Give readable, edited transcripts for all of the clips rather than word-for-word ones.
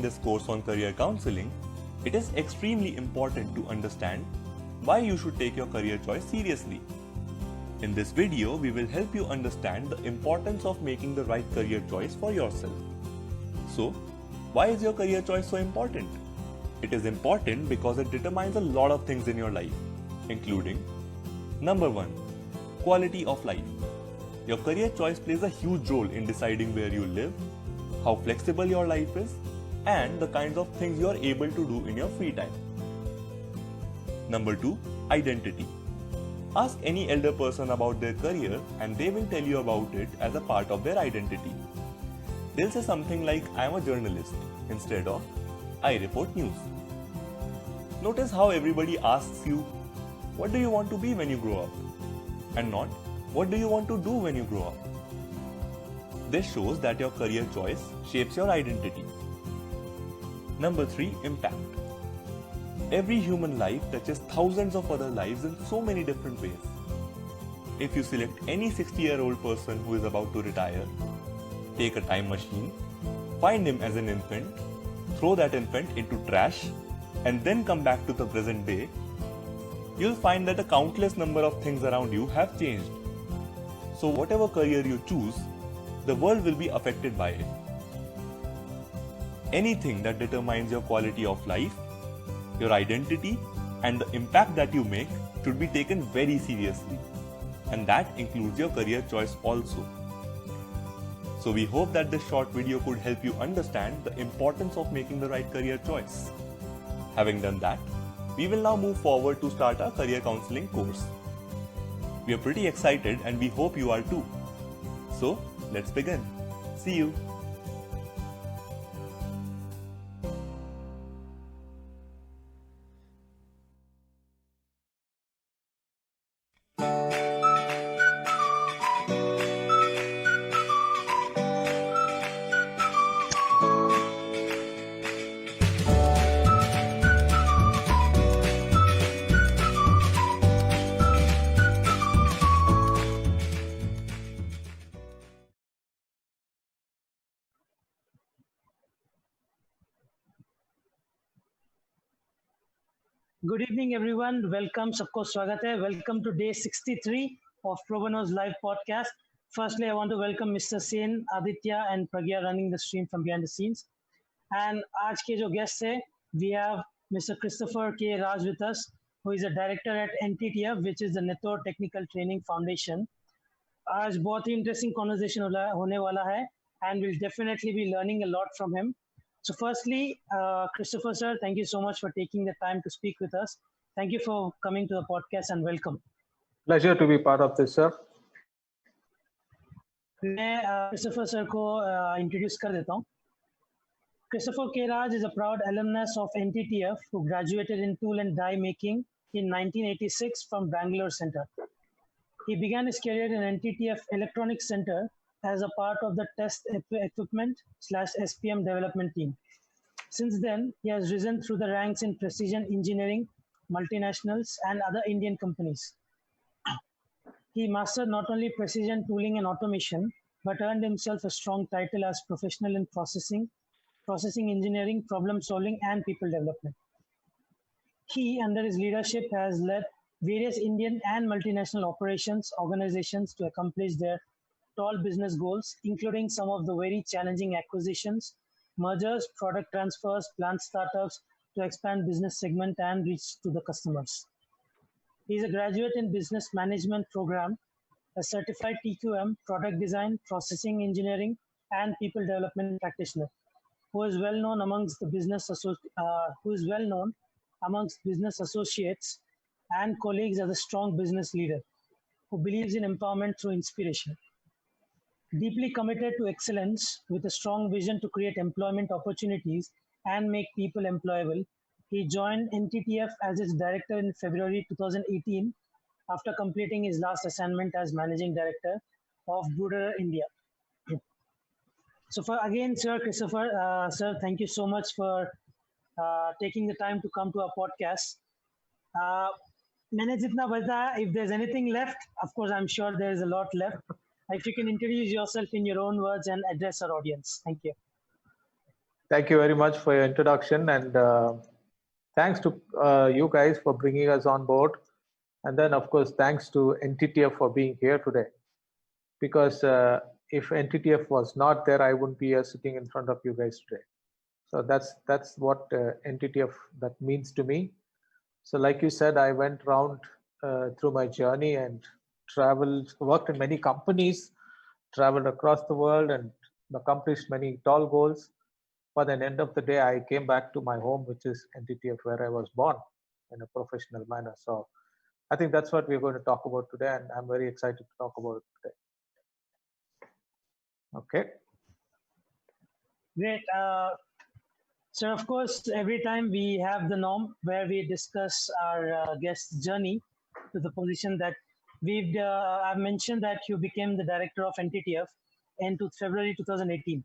this course on career counseling, it is extremely important to understand why you should take your career choice seriously. In this video, we will help you understand the importance of making the right career choice for yourself. So, why is your career choice so important? It is important because it determines a lot of things in your life, including number 1, quality of life. Your career choice plays a huge role in deciding where you live, how flexible your life is, and the kinds of things you are able to do in your free time. Number 2, identity. Ask any elder person about their career and they will tell you about it as a part of their identity. They'll say something like, I am a journalist, instead of, I report news. Notice how everybody asks you, what do you want to be when you grow up? And not, what do you want to do when you grow up? This shows that your career choice shapes your identity. Number 3, impact. Every human life touches thousands of other lives in so many different ways. If you select any 60-year-old person who is about to retire, take a time machine, find him as an infant, throw that infant into trash, and then come back to the present day, you'll find that a countless number of things around you have changed. So whatever career you choose, the world will be affected by it. Anything that determines your quality of life, your identity, and the impact that you make should be taken very seriously. And that includes your career choice also. So we hope that this short video could help you understand the importance of making the right career choice. Having done that, we will now move forward to start our career counseling course. We are pretty excited and we hope you are too. So, let's begin. See you. Good evening, everyone. Welcome. सबको स्वागत है. Welcome to day 63 of Pro Bono's live podcast. Firstly, I want to welcome Mr. Sen, Aditya, and Pragya running the stream from behind the scenes. And आज के जो guests है, we have Mr. Christopher K. Raj with us, who is a director at NTTF, which is the Nethor Technical Training Foundation. आज बहुत ही interesting conversation होने वाला है, and we'll definitely be learning a lot from him. So firstly, Christopher sir, thank you so much for taking the time to speak with us. Thank you for coming to the podcast and welcome. Pleasure to be part of this, sir. मैं Christopher sir को introduce कर देता हूँ. Christopher K. Raj is a proud alumnus of NTTF who graduated in tool and die making in 1986 from Bangalore Center. He began his career in NTTF Electronics Center as a part of the test equipment/SPM development team. Since then, he has risen through the ranks in precision engineering, multinationals, and other Indian companies. He mastered not only precision tooling and automation, but earned himself a strong title as professional in processing engineering, problem solving, and people development. He, under his leadership, has led various Indian and multinational operations organizations to accomplish their tall business goals, including some of the very challenging acquisitions, mergers, product transfers, plant startups to expand business segment and reach to the customers. He is a graduate in business management program, a certified TQM, product design, processing engineering, and people development practitioner, who is well known amongst business associates and colleagues as a strong business leader who believes in empowerment through inspiration. Deeply committed to excellence with a strong vision to create employment opportunities and make people employable, he joined NTTF as its director in February 2018 after completing his last assignment as managing director of Bruder India. So Sir Christopher, sir, thank you so much for taking the time to come to our podcast. मैंने जितना बताया, if there's anything left, of course, I'm sure there is a lot left. If you can introduce yourself in your own words and address our audience. Thank you. Thank you very much for your introduction, and thanks to you guys for bringing us on board. And then, of course, thanks to NTTF for being here today. Because if NTTF was not there, I wouldn't be here sitting in front of you guys today. So that's what NTTF that means to me. So like you said, I went round through my journey and traveled, worked in many companies, traveled across the world and accomplished many tall goals. But at the end of the day, I came back to my home, which is NTTF, where I was born in a professional manner. So I think that's what we're going to talk about today, and I'm very excited to talk about it today. Okay. Great. So, of course, every time we have the norm where we discuss our guest's journey to the position that I've mentioned that you became the director of NTTF in February 2018.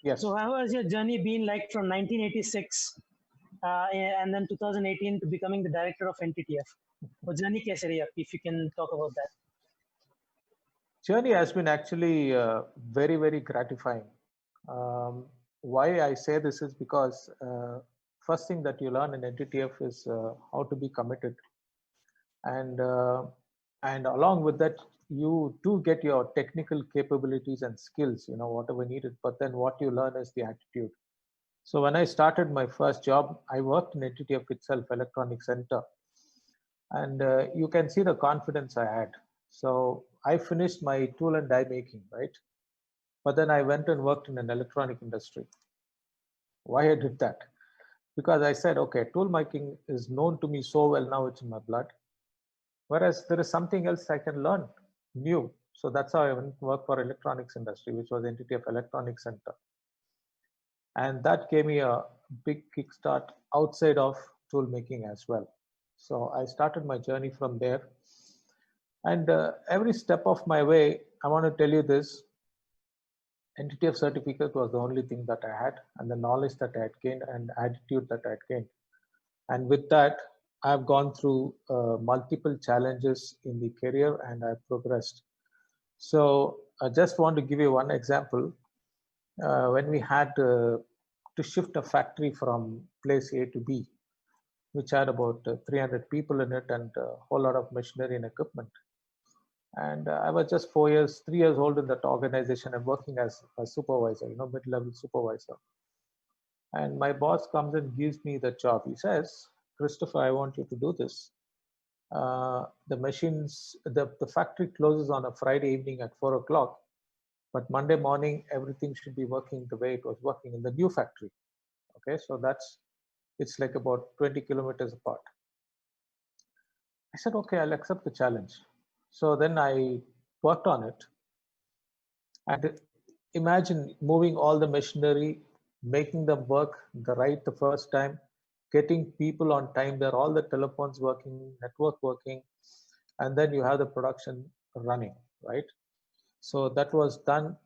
Yes. So how has your journey been like from 1986 and then 2018 to becoming the director of NTTF? वो journey कैसे रही आपकी? If you can talk about that. Journey has been actually very, very gratifying. Why I say this is because first thing that you learn in NTTF is how to be committed, and along with that, you do get your technical capabilities and skills, you know, whatever needed. But then what you learn is the attitude. So when I started my first job, I worked in NTTF itself, Electronic Center, and you can see the confidence I had. So I finished my tool and die making, right? But then I went and worked in an electronic industry. Why I did that? Because I said, okay, tool making is known to me so well, now it's in my blood. Whereas there is something else I can learn new. So that's how I went to work for electronics industry, which was NTTF Electronic Center. And that gave me a big kickstart outside of tool making as well. So I started my journey from there. And every step of my way, I want to tell you this, NTTF certificate was the only thing that I had, and the knowledge that I had gained and attitude that I had gained. And with that, I've gone through multiple challenges in the career and I've progressed. So I just want to give you one example. When we had to shift a factory from place A to B, which had about 300 people in it and a whole lot of machinery and equipment. And I was just 3 years old in that organization and working as a supervisor, you know, mid-level supervisor. And my boss comes and gives me the job. He says, Christopher, I want you to do this. The machines, the factory closes on a Friday evening at 4 o'clock, but Monday morning, everything should be working the way it was working in the new factory. Okay, so it's like about 20 kilometers apart. I said, okay, I'll accept the challenge. So then I worked on it. And imagine moving all the machinery, making them work the first time, getting people on time there, all the telephones working, network working, and then you have the production running, right? So that was done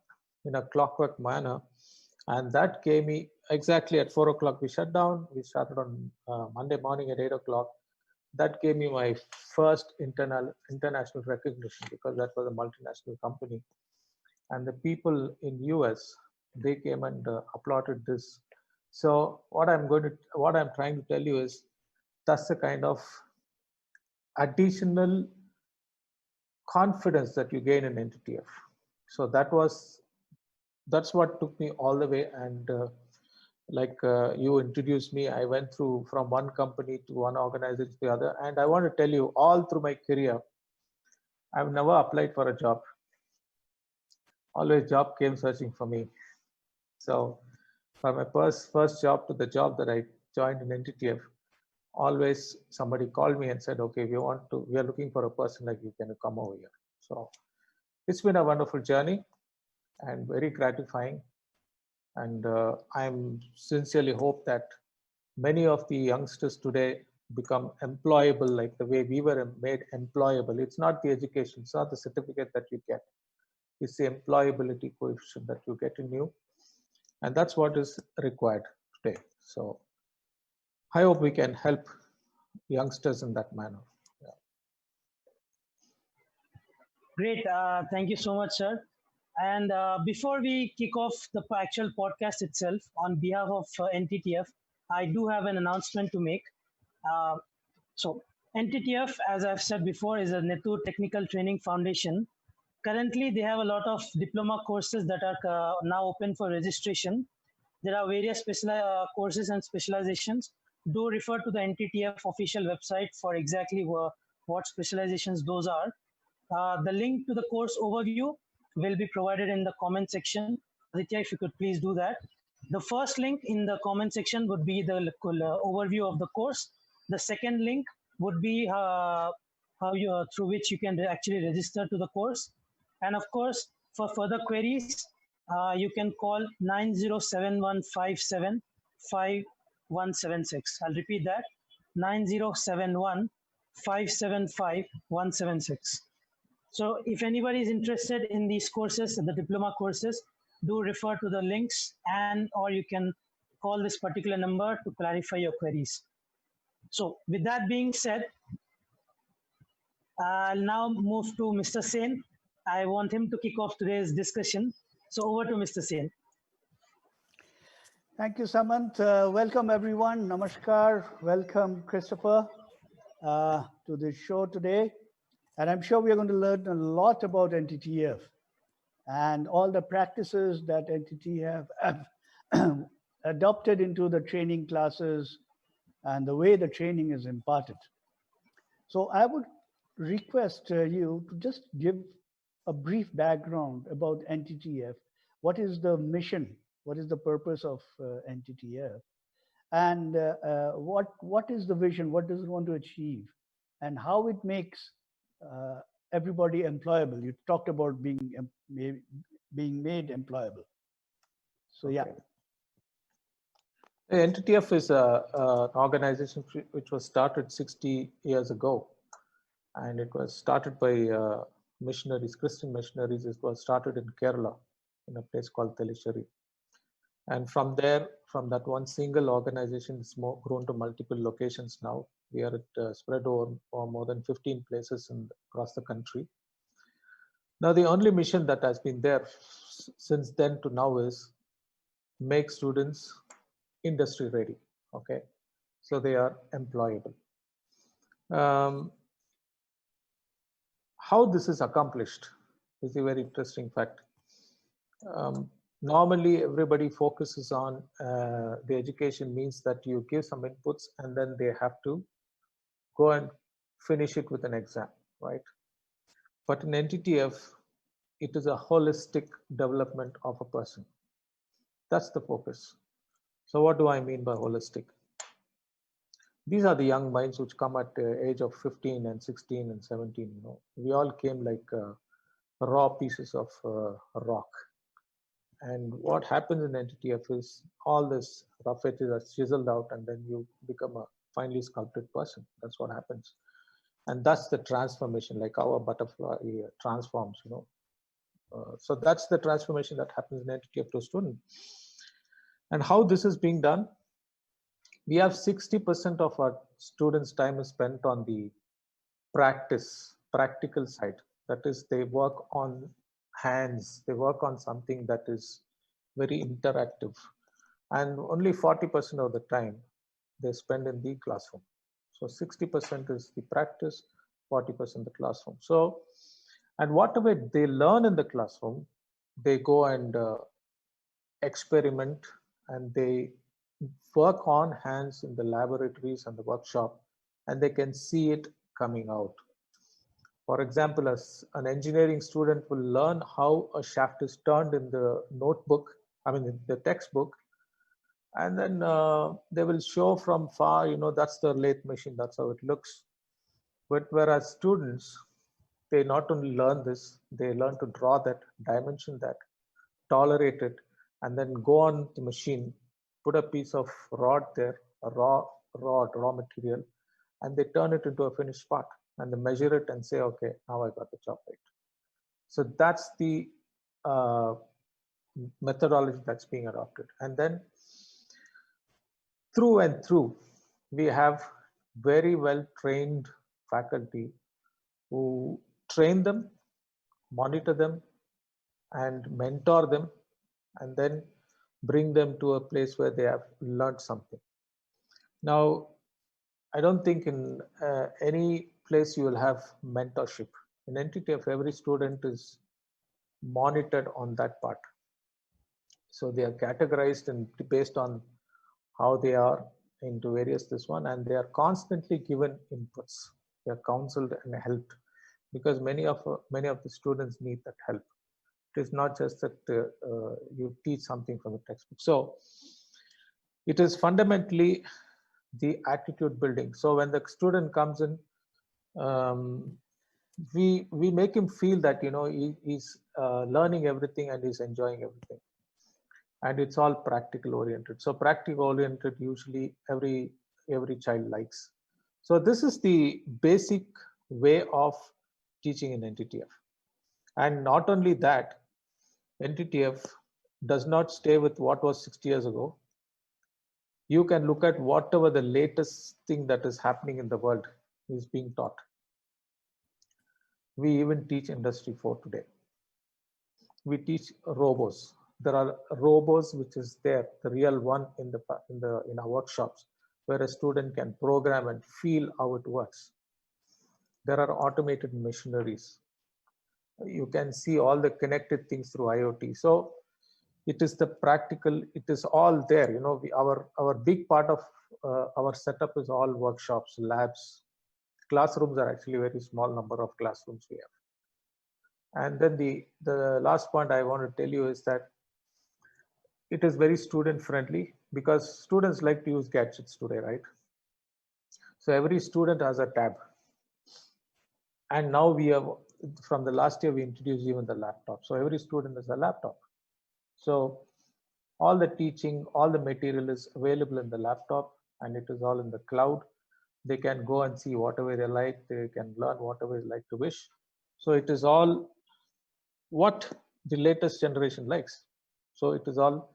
in a clockwork manner. And that gave me exactly at 4 o'clock, we shut down. We started on Monday morning at 8 o'clock. That gave me my first international recognition because that was a multinational company. And the people in US, they came and applauded this. So what I'm trying to tell you is that's the kind of additional confidence that you gain in NTTF. So that's what took me all the way. And you introduced me, I went through from one company to one organization to the other. And I want to tell you, all through my career, I've never applied for a job. Always job came searching for me. So from my first job to the job that I joined in NTTF, always somebody called me and said, okay, we are looking for a person like you, can you come over here? So it's been a wonderful journey and very gratifying. And I'm sincerely hope that many of the youngsters today become employable like the way we were made employable. It's not the education, it's not the certificate that you get. It's the employability coefficient that you get in you. And that's what is required today. So I hope we can help youngsters in that manner. Yeah. Great. Thank you so much, sir. And before we kick off the actual podcast itself, on behalf of NTTF, I do have an announcement to make. Uh, so, NTTF, as I've said before, is a Nettur Technical Training Foundation. Currently, they have a lot of diploma courses that are now open for registration. There are various courses and specializations. Do refer to the NTTF official website for exactly what specializations those are. The link to the course overview will be provided in the comment section. Aditya, if you could please do that. The first link in the comment section would be the overview of the course. The second link would be through which you can actually register to the course. And of course, for further queries, you can call 9071575176. I'll repeat that, 9071575176. So if anybody is interested in these courses, the diploma courses, do refer to the links, and or you can call this particular number to clarify your queries. So with that being said, I'll now move to Mr. Sen. I want him to kick off today's discussion. So over to Mr. Sen. Thank you, Samant. Welcome, everyone. Namaskar. Welcome, Christopher, to the show today. And I'm sure we're going to learn a lot about NTTF and all the practices that NTTF have adopted into the training classes and the way the training is imparted. So I would request you to just give a brief background about NTTF. What is the mission? What is the purpose of NTTF? And what is the vision? What does it want to achieve? And how it makes everybody employable. You talked about being made employable. So yeah. The NTTF is an organization which was started 60 years ago, and it was started by missionaries, Christian missionaries. It was started in Kerala, in a place called Telisheri. And from there, from that one single organization, it's grown to multiple locations now. We are spread over more than 15 places across the country. Now, the only mission that has been there since then to now is make students industry ready. Okay, so they are employable. How this is accomplished is a very interesting fact. Normally, everybody focuses on the education means that you give some inputs and then they have to go and finish it with an exam, right? But in NTTF, it is a holistic development of a person. That's the focus. So what do I mean by holistic? These are the young minds which come at the age of 15 and 16 and 17. You know, we all came like raw pieces of rock. And what happens in NTTF is all this rough edges are chiseled out, and then you become a finely sculpted person. That's what happens. And that's the transformation, like our butterfly transforms, you know. So that's the transformation that happens in NTTF to a student. And how this is being done, we have 60% of our students' time is spent on the practical side. That is, they work on hands, they work on something that is very interactive. And only 40% of the time they spend in the classroom. So 60% is the practice, 40% the classroom. So, and whatever they learn in the classroom, they go and experiment, and they work on hands in the laboratories and the workshop, and they can see it coming out. For example, as an engineering student will learn how a shaft is turned in the notebook, in the textbook, and then they will show from far, you know, that's the lathe machine, that's how it looks. But whereas students, they not only learn this, they learn to draw that, dimension that, tolerate it, and then go on the machine, put a piece of rod there, a raw material, and they turn it into a finished part, and they measure it and say, okay, now I got the job right. So that's the methodology that's being adopted. And then through and through, we have very well trained faculty who train them, monitor them, and mentor them, and then bring them to a place where they have learned something. Now, I don't think in any place you will have mentorship. In NTTF, every student is monitored on that part. So they are categorized and based on how they are into various this one, and they are constantly given inputs. They are counseled and helped, because many of the students need that help. It is not just that you teach something from the textbook. So it is fundamentally the attitude building. So when the student comes in, we make him feel that he's learning everything and he's enjoying everything, and it's all practical oriented. So practical oriented usually every child likes. So this is the basic way of teaching in NTTF. And not only that, NTTF does not stay with what was 60 years ago. You can look at whatever the latest thing that is happening in the world is being taught. We even teach Industry 4 today. We teach robos. There are robos which is there, the real one in our workshops, where a student can program and feel how it works. There are automated machineries. You can see all the connected things through IoT. So it is the practical, it is all there. Our big part of our setup is all workshops, labs. Classrooms are actually a very small number of classrooms we have. And then the last point I want to tell you is that it is very student friendly, because students like to use gadgets today, right? So every student has a tab. And now we have, from the last year, we introduced even the laptop. So every student has a laptop. So all the teaching, all the material is available in the laptop, and it is all in the cloud. They can go and see whatever they like. They can learn whatever they like to wish. So it is all what the latest generation likes. So it is all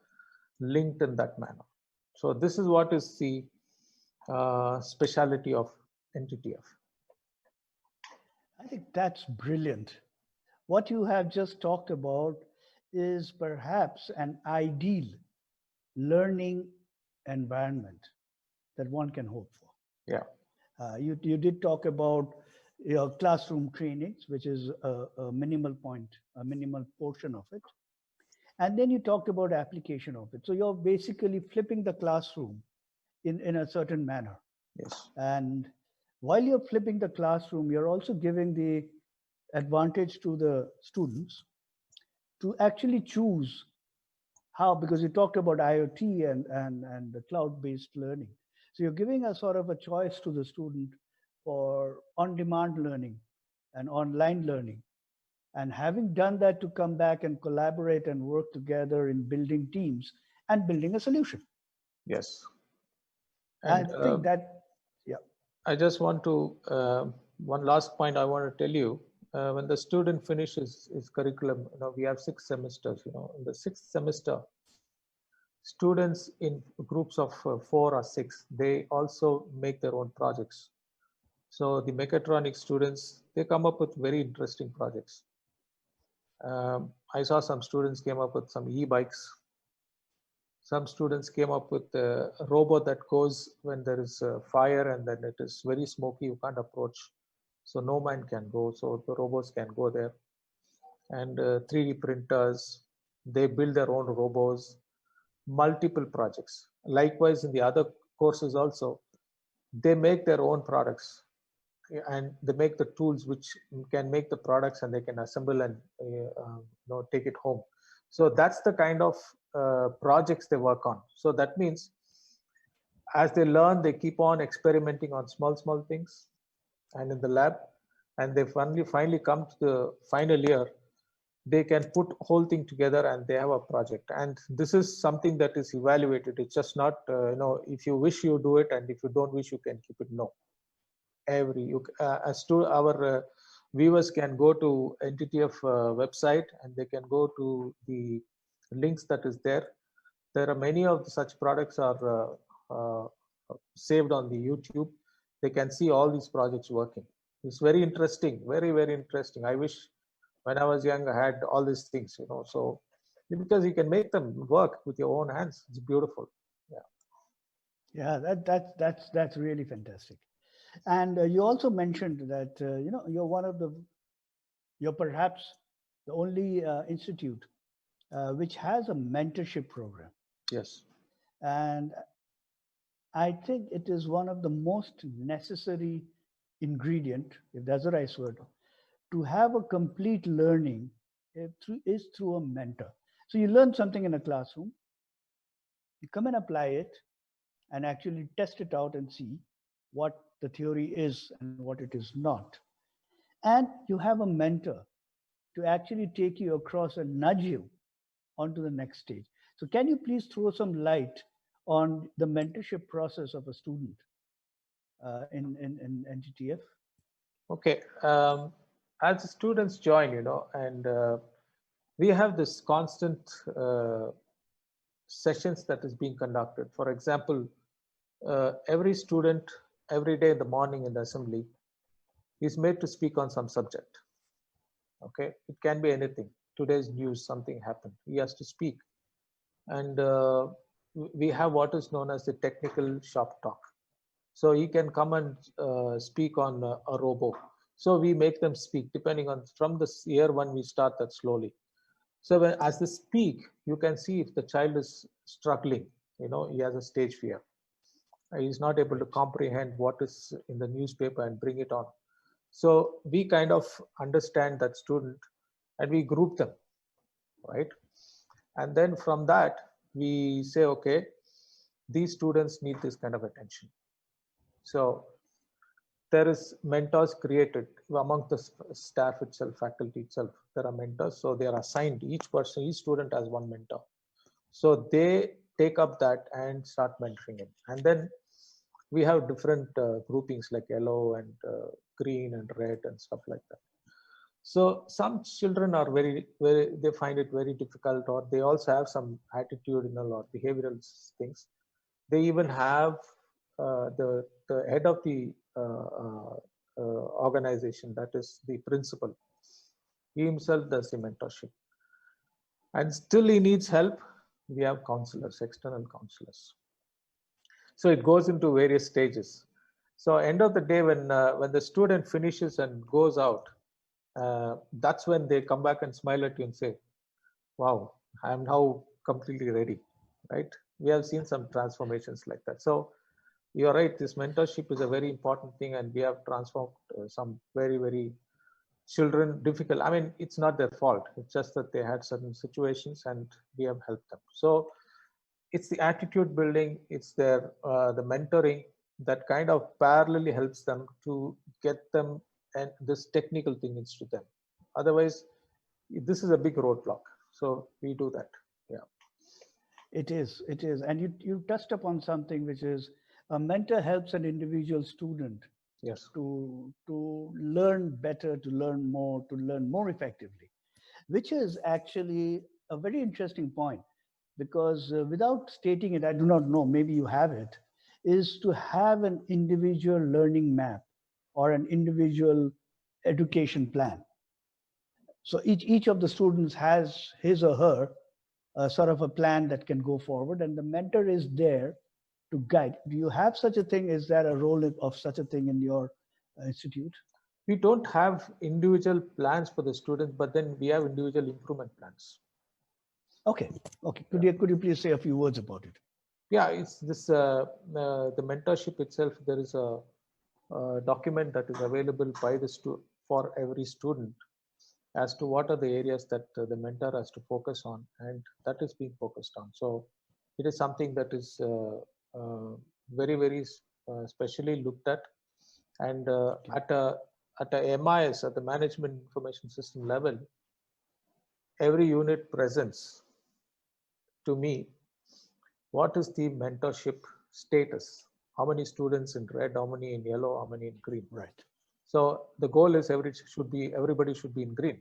linked in that manner. So this is what is the speciality of NTTF. I think that's brilliant. What you have just talked about is perhaps an ideal learning environment that one can hope for. Yeah. You did talk about your classroom trainings, which is a minimal portion of it. And then you talked about application of it. So you're basically flipping the classroom in a certain manner. Yes. And while you're flipping the classroom, you're also giving the advantage to the students to actually choose how, because you talked about IoT and the cloud-based learning. So you're giving a sort of a choice to the student for on-demand learning and online learning. And having done that, to come back and collaborate and work together in building teams and building a solution. Yes. And I think that, yeah. I just want to, one last point I want to tell you, when the student finishes his curriculum, we have 6 semesters, in the 6th semester, students in groups of 4 or 6, they also make their own projects. So the mechatronics students, they come up with very interesting projects. I saw some students came up with some e-bikes. Some students came up with a robot that goes when there is a fire and then it is very smoky, you can't approach. So no man can go, so the robots can go there. And 3D printers, they build their own robots, multiple projects. Likewise, in the other courses also, they make their own products, and they make the tools which can make the products, and they can assemble and take it home. So that's the kind of projects they work on. So that means as they learn, they keep on experimenting on small things and in the lab, and they finally come to the final year, they can put whole thing together and they have a project. And this is something that is evaluated. It's just not, if you wish, you do it, and if you don't wish, you can keep it. No. As to our viewers can go to NTTF website, and they can go to the links that is there. There are many of such products are saved on the YouTube. They can see all these projects working. It's very interesting, very interesting. I wish When I was young, I had all these things, so because you can make them work with your own hands, it's beautiful. Yeah. Yeah, that's really fantastic. And you also mentioned that you're perhaps the only institute which has a mentorship program, Yes. and I think it is one of the most necessary ingredient, if that's the right word, to have a complete learning is through a mentor. So you learn something in a classroom, you come and apply it, and actually test it out and see what the theory is and what it is not. And you have a mentor to actually take you across and nudge you onto the next stage. So can you please throw some light on the mentorship process of a student in NTTF? Okay. As the students join, and we have this constant sessions that is being conducted. For example, every student, every day in the morning in the assembly, is made to speak on some subject. Okay, it can be anything. Today's news, something happened. He has to speak, and we have what is known as the technical shop talk. So he can come and speak on a robo. So we make them speak depending on from the year one we start that slowly. So as they speak, you can see if the child is struggling. He has a stage fear. He's not able to comprehend what is in the newspaper and bring it on. So we kind of understand that student and we group them, right? And then from that, we say, okay, these students need this kind of attention. So there is mentors created among the staff itself, faculty itself. There are mentors. So they are assigned, each person, each student has one mentor. So they take up that and start mentoring him. And then we have different groupings like yellow and green and red and stuff like that. So some children are they find it very difficult, or they also have some attitudinal or behavioral things. They even have the head of the organization, that is the principal. He himself does the mentorship. And still he needs help. We have counselors, external counselors. So it goes into various stages. So end of the day, when the student finishes and goes out, that's when they come back and smile at you and say, wow, I am now completely ready, right? We have seen some transformations like that. So you're right, this mentorship is a very important thing, and we have transformed some very, very children difficult. I mean, it's not their fault. It's just that they had certain situations and we have helped them. So it's the attitude building, it's their the mentoring that kind of parallelly helps them to get them and this technical thing into them. Otherwise, this is a big roadblock. So we do that. Yeah. It is. And you touched upon something which is a mentor helps an individual student Yes. to learn better, to learn more effectively, which is actually a very interesting point, because without stating it, I do not know, maybe you have it, is to have an individual learning map or an individual education plan. So each of the students has his or her sort of a plan that can go forward, and the mentor is there to guide. Do you have such a thing? Is there a role of such a thing in your institute? We don't have individual plans for the students, but then we have individual improvement plans. Okay. Could you please say a few words about it? Yeah, it's this the mentorship itself. There is a document that is available by the for every student as to what are the areas that the mentor has to focus on, and that is being focused on. So it is something that is very, very specially looked at, and at a MIS, at the Management Information System level, every unit presents to me what is the mentorship status, how many students in red, how many in yellow, how many in green. Right. So the goal is everybody should be in green.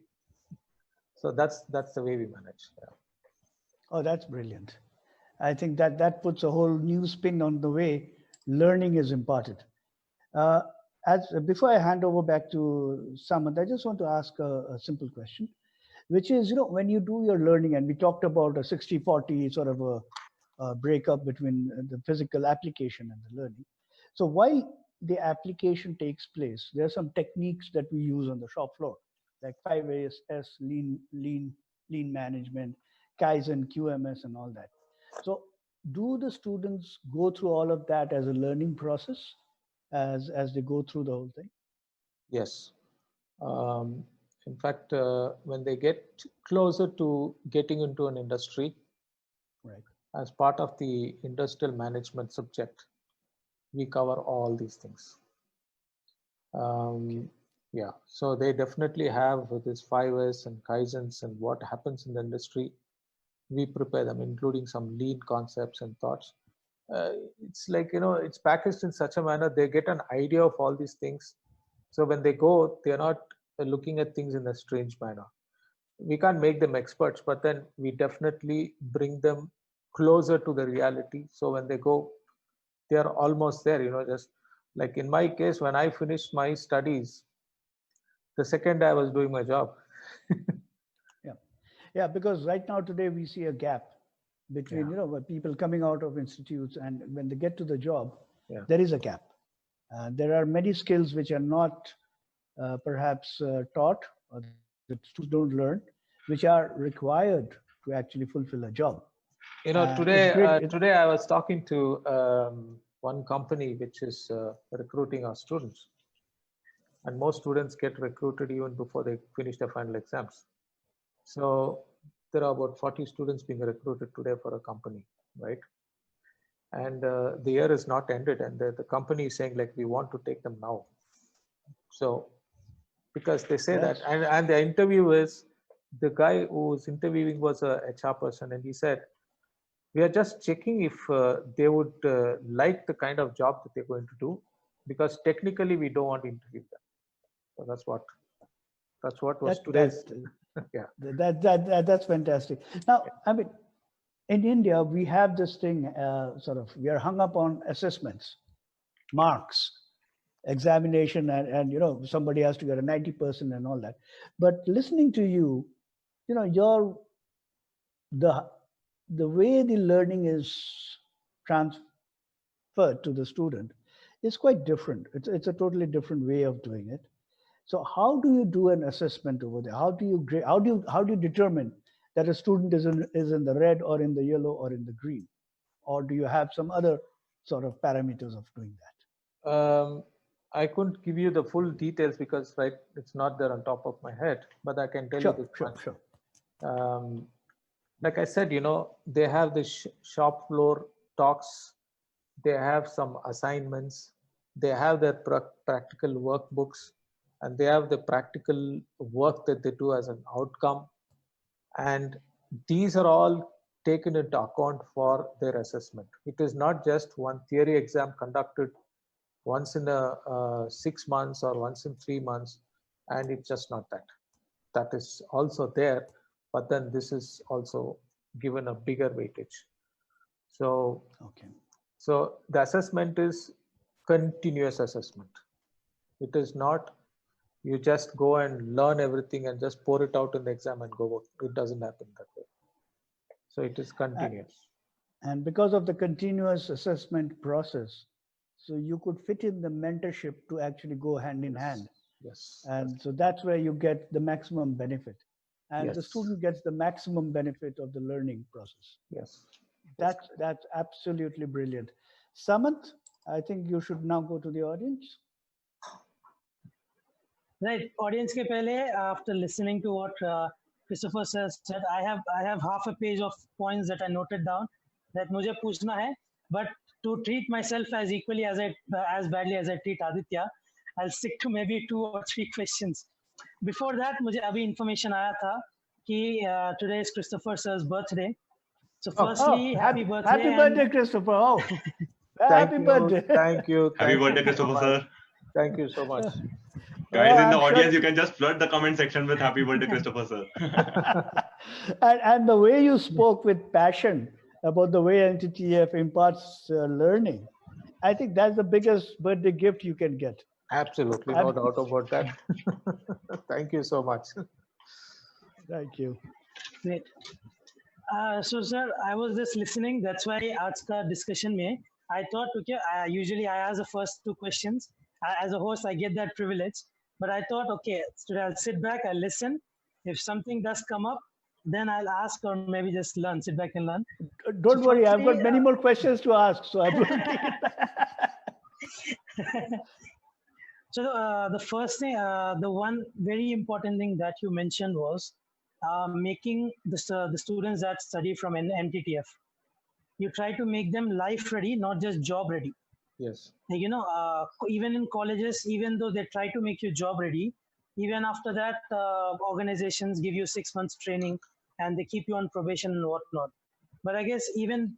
So that's the way we manage. Yeah. Oh, that's brilliant. I think that puts a whole new spin on the way learning is imparted. before I hand over back to Samant, I just want to ask a simple question, which is, when you do your learning, and we talked about a 60-40 sort of a breakup between the physical application and the learning. So while the application takes place, there are some techniques that we use on the shop floor, like 5S, lean management, Kaizen, QMS, and all that. So do the students go through all of that as a learning process as they go through the whole thing? Yes. In fact, when they get closer to getting into an industry, Right. as part of the industrial management subject, we cover all these things. Yeah, so they definitely have this 5S and Kaizens and what happens in the industry. We prepare them, including some lean concepts and thoughts. It's like, it's packaged in such a manner they get an idea of all these things. So when they go, they're not looking at things in a strange manner. We can't make them experts, but then we definitely bring them closer to the reality. So when they go, they are almost there, just like in my case, when I finished my studies, the second day I was doing my job. Yeah, because right now today we see a gap between, Yeah. people coming out of institutes and when they get to the job, Yeah. there is a gap. There are many skills which are not perhaps taught or that students don't learn, which are required to actually fulfill a job. Today I was talking to one company which is recruiting our students, and most students get recruited even before they finish their final exams. So there are about 40 students being recruited today for a company, right? And the year is not ended, and the company is saying like, we want to take them now. So because they say that, and the interview is, the guy who was interviewing was a HR person, and he said, we are just checking if they would like the kind of job that they're going to do, because technically we don't want to interview them. So that's what was today's. Yeah. That's fantastic. Now, I mean, in India, we have this thing, we are hung up on assessments, marks, examination, and somebody has to get a 90% and all that. But listening to you, the way the learning is transferred to the student is quite different. It's a totally different way of doing it. So how do you do an assessment over there? How do you determine that a student is in the red or in the yellow or in the green? Or do you have some other sort of parameters of doing that? I couldn't give you the full details because it's not there on top of my head, but I can tell you this much. Sure. Like I said, they have the shop floor talks, they have some assignments, they have their practical workbooks, and they have the practical work that they do as an outcome. And these are all taken into account for their assessment. It is not just one theory exam conducted once in 6 months or once in 3 months, and it's just not that. That is also there, but then this is also given a bigger weightage. So, so the assessment is continuous assessment. It is not you just go and learn everything and just pour it out in the exam and go. It doesn't happen that way. So it is continuous. And because of the continuous assessment process, so you could fit in the mentorship to actually go hand in hand. Yes. And so that's where you get the maximum benefit. And the student gets the maximum benefit of the learning process. Yes. That's absolutely brilliant. Samant, I think you should now go to the audience. Right, audience ke pehle, after listening to what Christopher said, I have half a page of points that I noted down that mujhe पूछना hai, but to treat myself as equally as badly as I treat Aditya, I'll stick to maybe 2 or 3 questions. Before that, मुझे अभी information आया था कि today is Christopher sir's birthday. So firstly, happy birthday. Happy birthday, Christopher. Oh, happy birthday. Thank you. Happy birthday, Christopher sir. Thank you so much. Guys in the audience, you can just flood the comment section with happy birthday, Christopher sir. and the way you spoke with passion about the way NTTF imparts learning, I think that's the biggest birthday gift you can get. Absolutely, no doubt about that. Thank you so much. Thank you. Great. So, sir, I was just listening. That's why आज का discussion में I thought, okay, usually I ask the first two questions. As a host, I get that privilege. But I thought, okay, today I'll sit back, I'll listen. If something does come up, then I'll ask or maybe just learn, sit back and learn. Don't worry, I've got firstly, many more questions to ask, so I will take it back. So the first thing, the one very important thing that you mentioned was making the students that study from NTTF. You try to make them life ready, not just job ready. Yes. Like, even in colleges, even though they try to make you job ready, even after that, organizations give you 6 months training and they keep you on probation and whatnot. But I guess even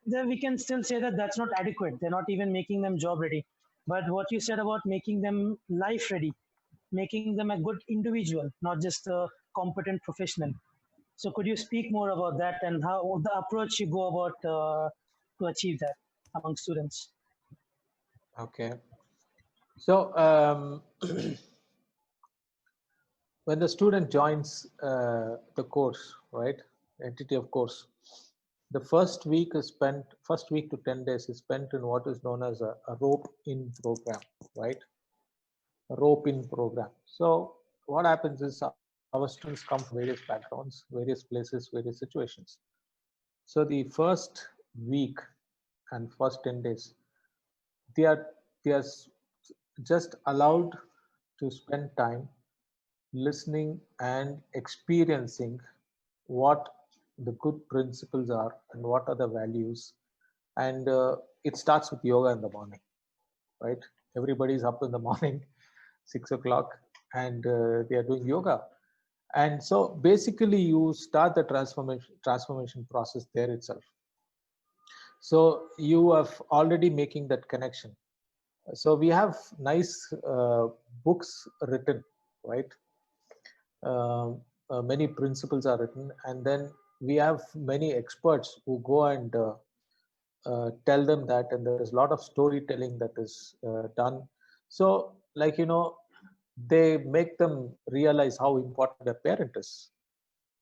then we can still say that that's not adequate. They're not even making them job ready. But what you said about making them life ready, making them a good individual, not just a competent professional. So could you speak more about that and how the approach you go about to achieve that among students? Okay. So when the student joins the course, right, NTTF course, the first week to 10 days is spent in what is known as a rope-in program, right? A rope-in program. So what happens is our students come from various backgrounds, various places, various situations. So the first week and first 10 days, they are just allowed to spend time listening and experiencing what the good principles are and what are the values. And it starts with yoga in the morning, right? Everybody's up in the morning, 6 o'clock, and they are doing yoga. And so basically you start the transformation process there itself. So you are already making that connection. So we have nice books written, right? Many principles are written, and then we have many experts who go and tell them that, and there is a lot of storytelling that is done. So, like, they make them realize how important their parent is.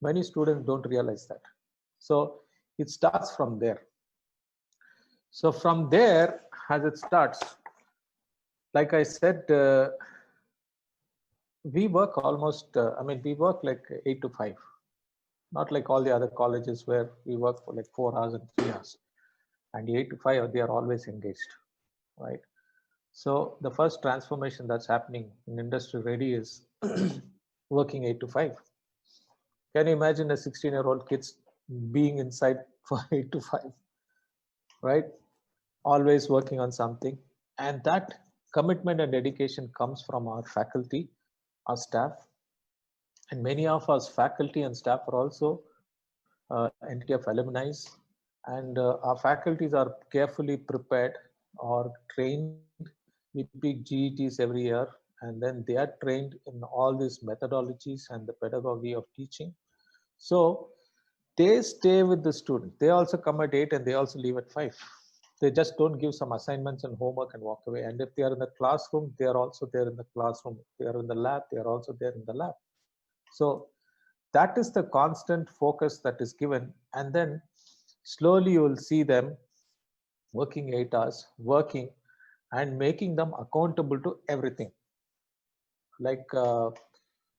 Many students don't realize that. So it starts from there. So from there, as it starts, like I said, we work almost, we work like 8 to 5, not like all the other colleges where we work for like 4 hours and 3 hours. And 8 to 5, they are always engaged, right? So the first transformation that's happening in industry ready is working 8 to 5. Can you imagine a 16-year-old kids being inside for 8 to 5, right? Always working on something. And that commitment and dedication comes from our faculty, our staff, and many of us faculty and staff are also NTTF alumni, and our faculties are carefully prepared or trained. We pick GETs every year, and then they are trained in all these methodologies and the pedagogy of teaching. So they stay with the student. They also come at 8 and they also leave at 5. They just don't give some assignments and homework and walk away. And if they are in the classroom, they are also there in the classroom. If they are in the lab, they are also there in the lab. So that is the constant focus that is given. And then slowly you will see them working 8 hours, working and making them accountable to everything. Like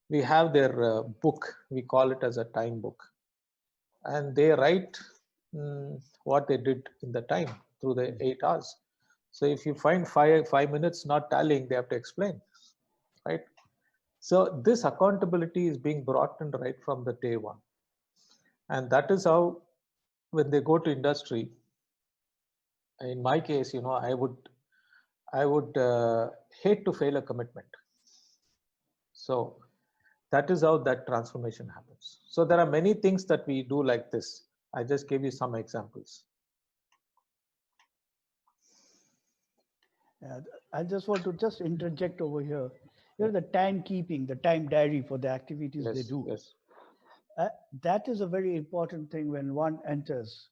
we have their book, we call it as a time book. And they write what they did in the time through the 8 hours. So if you find 5 minutes not tallying, they have to explain, right? So this accountability is being brought in right from the day one. And that is how, when they go to industry, in my case, I would hate to fail a commitment. So that is how that transformation happens. So there are many things that we do like this. I just gave you some examples. I just want to just interject over here. The timekeeping, the time diary for the activities they do. Yes. That is a very important thing when one enters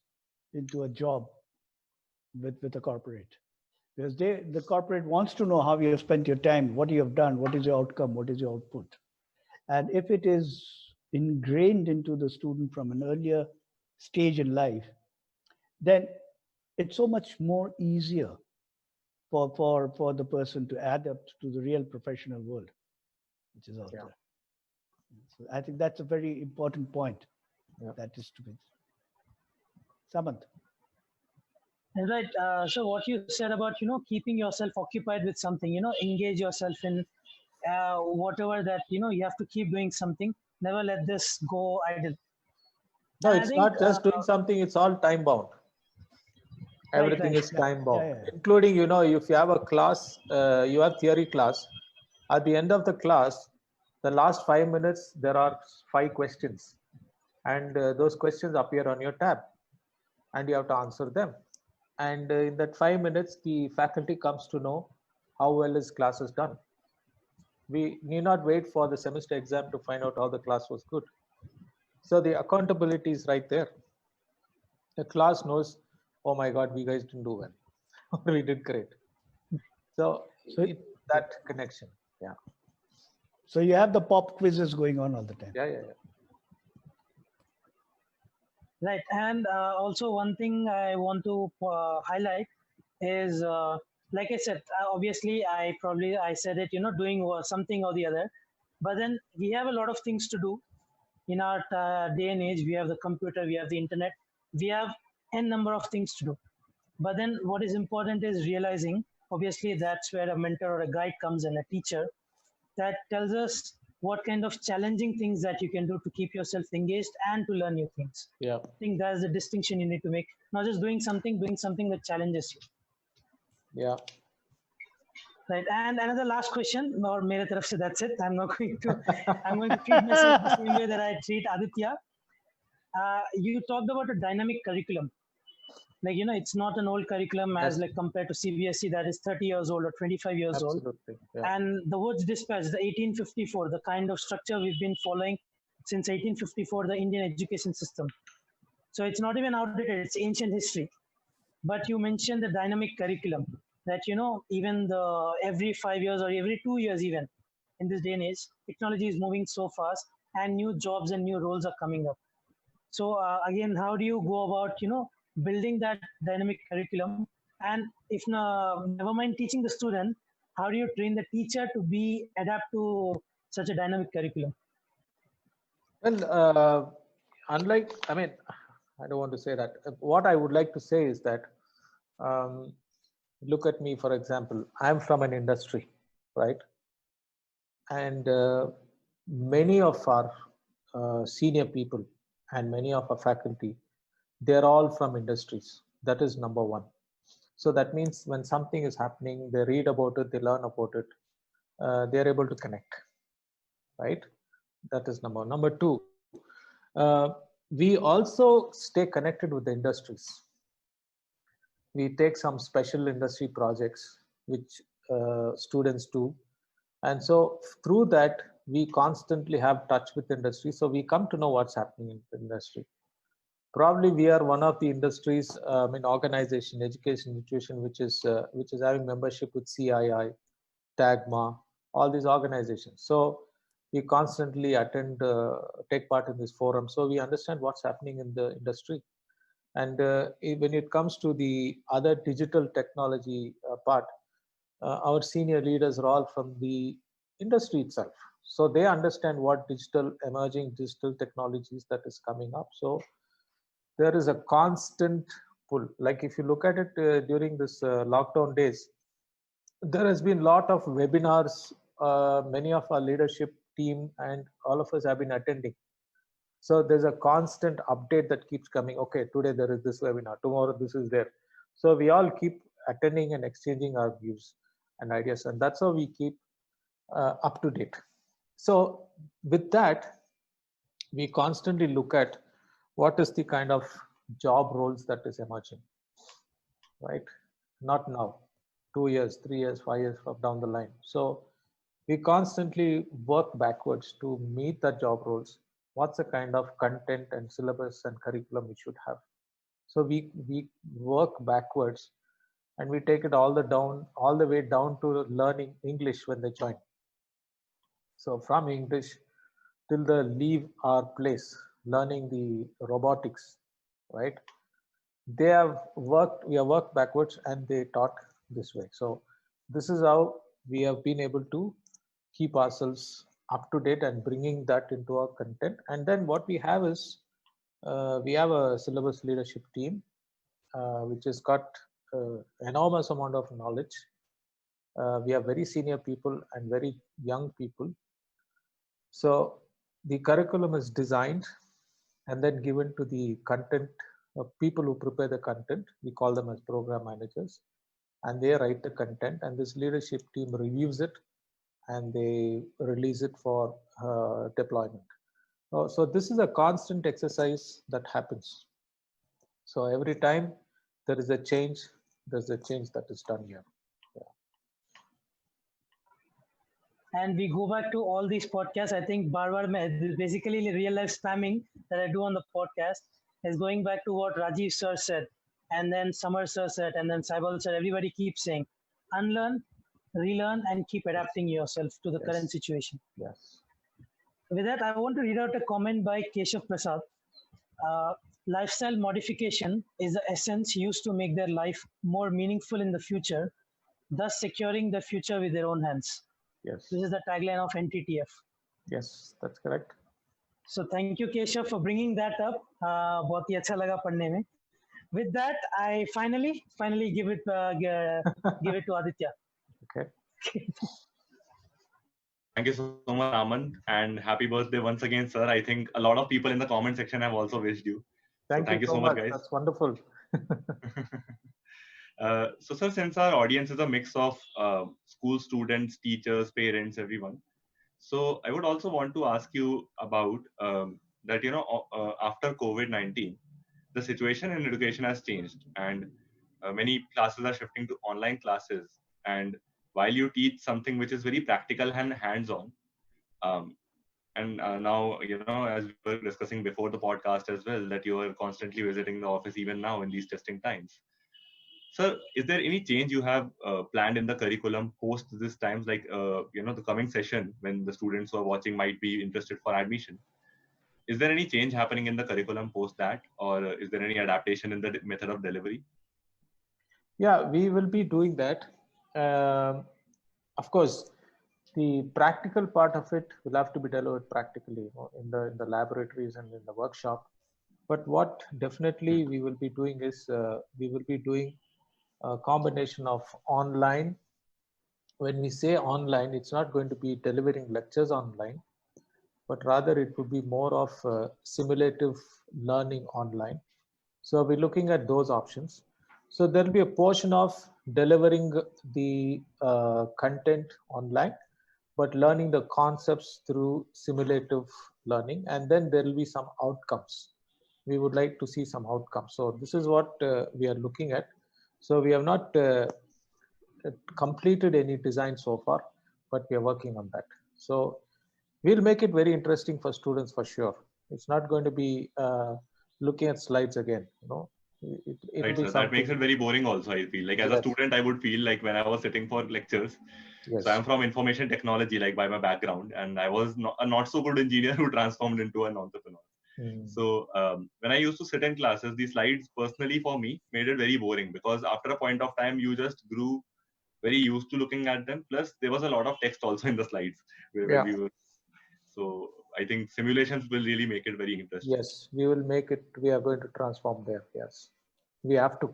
into a job with a corporate. because the corporate wants to know how you have spent your time, what you have done, what is your outcome, what is your output. And if it is ingrained into the student from an earlier stage in life, then it's so much more easier for the person to adapt to the real professional world, which is out there. So I think that's a very important point. That is to be. Samant. Right. So what you said about, keeping yourself occupied with something, engage yourself in whatever that, you have to keep doing something. Never let this go idle. No, And I it's think, not just doing something, it's all time bound. Everything is time bound, including, if you have a class, you have theory class. At the end of the class, the last 5 minutes, there are 5 questions. And those questions appear on your tab. And you have to answer them. And in that 5 minutes, the faculty comes to know how well his class is done. We need not wait for the semester exam to find out how the class was good. So the accountability is right there. The class knows, oh my God, we guys didn't do well. We did great. So it's that connection. Yeah. So you have the pop quizzes going on all the time. Yeah. Right. And also one thing I want to highlight is, like I said, obviously I said it, doing something or the other, but then we have a lot of things to do in our day and age. We have the computer, we have the internet, we have n number of things to do. But then what is important is realizing, obviously that's where a mentor or a guide comes in, a teacher that tells us what kind of challenging things that you can do to keep yourself engaged and to learn new things. Yeah. I think that's the distinction you need to make. Not just doing something that challenges you. Yeah. Right. And another last question, or mere taraf se, that's it. I'm going to treat myself the same way that I treat Aditya. You talked about a dynamic curriculum. Like, it's not an old curriculum as like compared to CBSE that is 30 years old or 25 years old. Yeah. And the Woods Dispatch, the 1854, the kind of structure we've been following since 1854, the Indian education system. So it's not even outdated, it's ancient history. But you mentioned the dynamic curriculum that, even every 5 years or every 2 years, even in this day and age, technology is moving so fast and new jobs and new roles are coming up. So again, how do you go about, building that dynamic curriculum? And if never mind teaching the student, how do you train the teacher to adapt to such a dynamic curriculum? Well, unlike, I don't want to say that. What I would like to say is that, look at me, for example, I'm from an industry, right? And many of our senior people and many of our faculty, they're all from industries. That is number one. So that means when something is happening, they read about it, they learn about it, they're able to connect, right? That is number one. Number two, we also stay connected with the industries. We take some special industry projects which students do. And so through that, we constantly have touch with industry. So we come to know what's happening in the industry. Probably we are one of the industries, organization, education institution, which is having membership with CII, TAGMA, all these organizations. So we constantly attend, take part in this forum. So we understand what's happening in the industry. And when it comes to the other digital technology part, our senior leaders are all from the industry itself. So they understand what emerging digital technologies that is coming up. So there is a constant pull. Like if you look at it during this lockdown days, there has been a lot of webinars, many of our leadership team and all of us have been attending. So there's a constant update that keeps coming. Okay, today there is this webinar, tomorrow this is there. So we all keep attending and exchanging our views and ideas, and that's how we keep up to date. So with that, we constantly look at what is the kind of job roles that is emerging, right? Not now, 2 years, 3 years, 5 years down the line. So we constantly work backwards to meet the job roles. What's the kind of content and syllabus and curriculum we should have? So we work backwards and we take it all the way down to learning English when they join. So from English till they leave our place, learning the robotics, right? We have worked backwards and they taught this way. So this is how we have been able to keep ourselves up to date and bringing that into our content. And then what we have is, we have a syllabus leadership team, which has got enormous amount of knowledge. We have very senior people and very young people. So the curriculum is designed and then given to the content people who prepare the content. We call them as program managers, and they write the content, and this leadership team reviews it and they release it for deployment. So this is a constant exercise that happens. So every time there is a change, there's a change that is done here. And we go back to all these podcasts. I think basically real life spamming that I do on the podcast is going back to what Rajiv sir said, and then Samar sir said, and then Saibal sir. Everybody keeps saying, unlearn, relearn, and keep adapting yourself to the current situation. Yes. With that, I want to read out a comment by Keshav Prasad. Lifestyle modification is the essence used to make their life more meaningful in the future, thus securing the future with their own hands. Yes. This is the tagline of NTTF. Yes, that's correct. So thank you, Keshav, for bringing that up. बहुत ही अच्छा लगा पढ़ने में. With that, I finally give it to Aditya. Okay. Thank you so much, Aman, and happy birthday once again, sir. I think a lot of people in the comment section have also wished you. Thank you so much, guys. That's wonderful. So, sir, since our audience is a mix of school students, teachers, parents, everyone, so I would also want to ask you about that, after COVID-19, the situation in education has changed, and many classes are shifting to online classes. And while you teach something which is very practical and hands-on, and now, as we were discussing before the podcast as well, that you are constantly visiting the office even now in these testing times. Sir, is there any change you have planned in the curriculum post this times, like, the coming session when the students who are watching might be interested for admission? Is there any change happening in the curriculum post that, or is there any adaptation in the method of delivery? Yeah, we will be doing that. Of course, the practical part of it will have to be delivered practically, in the laboratories and in the workshop. But what definitely we will be doing is, we will be doing a combination of online. When we say online, it's not going to be delivering lectures online, but rather it would be more of simulative learning online. So we're looking at those options. So there'll be a portion of delivering the content online, but learning the concepts through simulative learning, and then there will be some outcomes. We would like to see some outcomes. So this is what we are looking at. So we have not completed any design so far, but we are working on that. So we'll make it very interesting for students for sure. It's not going to be looking at slides again, Right, so that makes it very boring also, I feel. Like, as a student, I would feel like when I was sitting for lectures. Yes. So I'm from information technology, like by my background, and I was a not so good engineer who transformed into an entrepreneur. So when I used to sit in classes, the slides personally for me made it very boring, because after a point of time, you just grew very used to looking at them. Plus, there was a lot of text also in the slides where we were. So I think simulations will really make it very interesting. Yes, we will make it. We are going to transform there. Yes, we have to.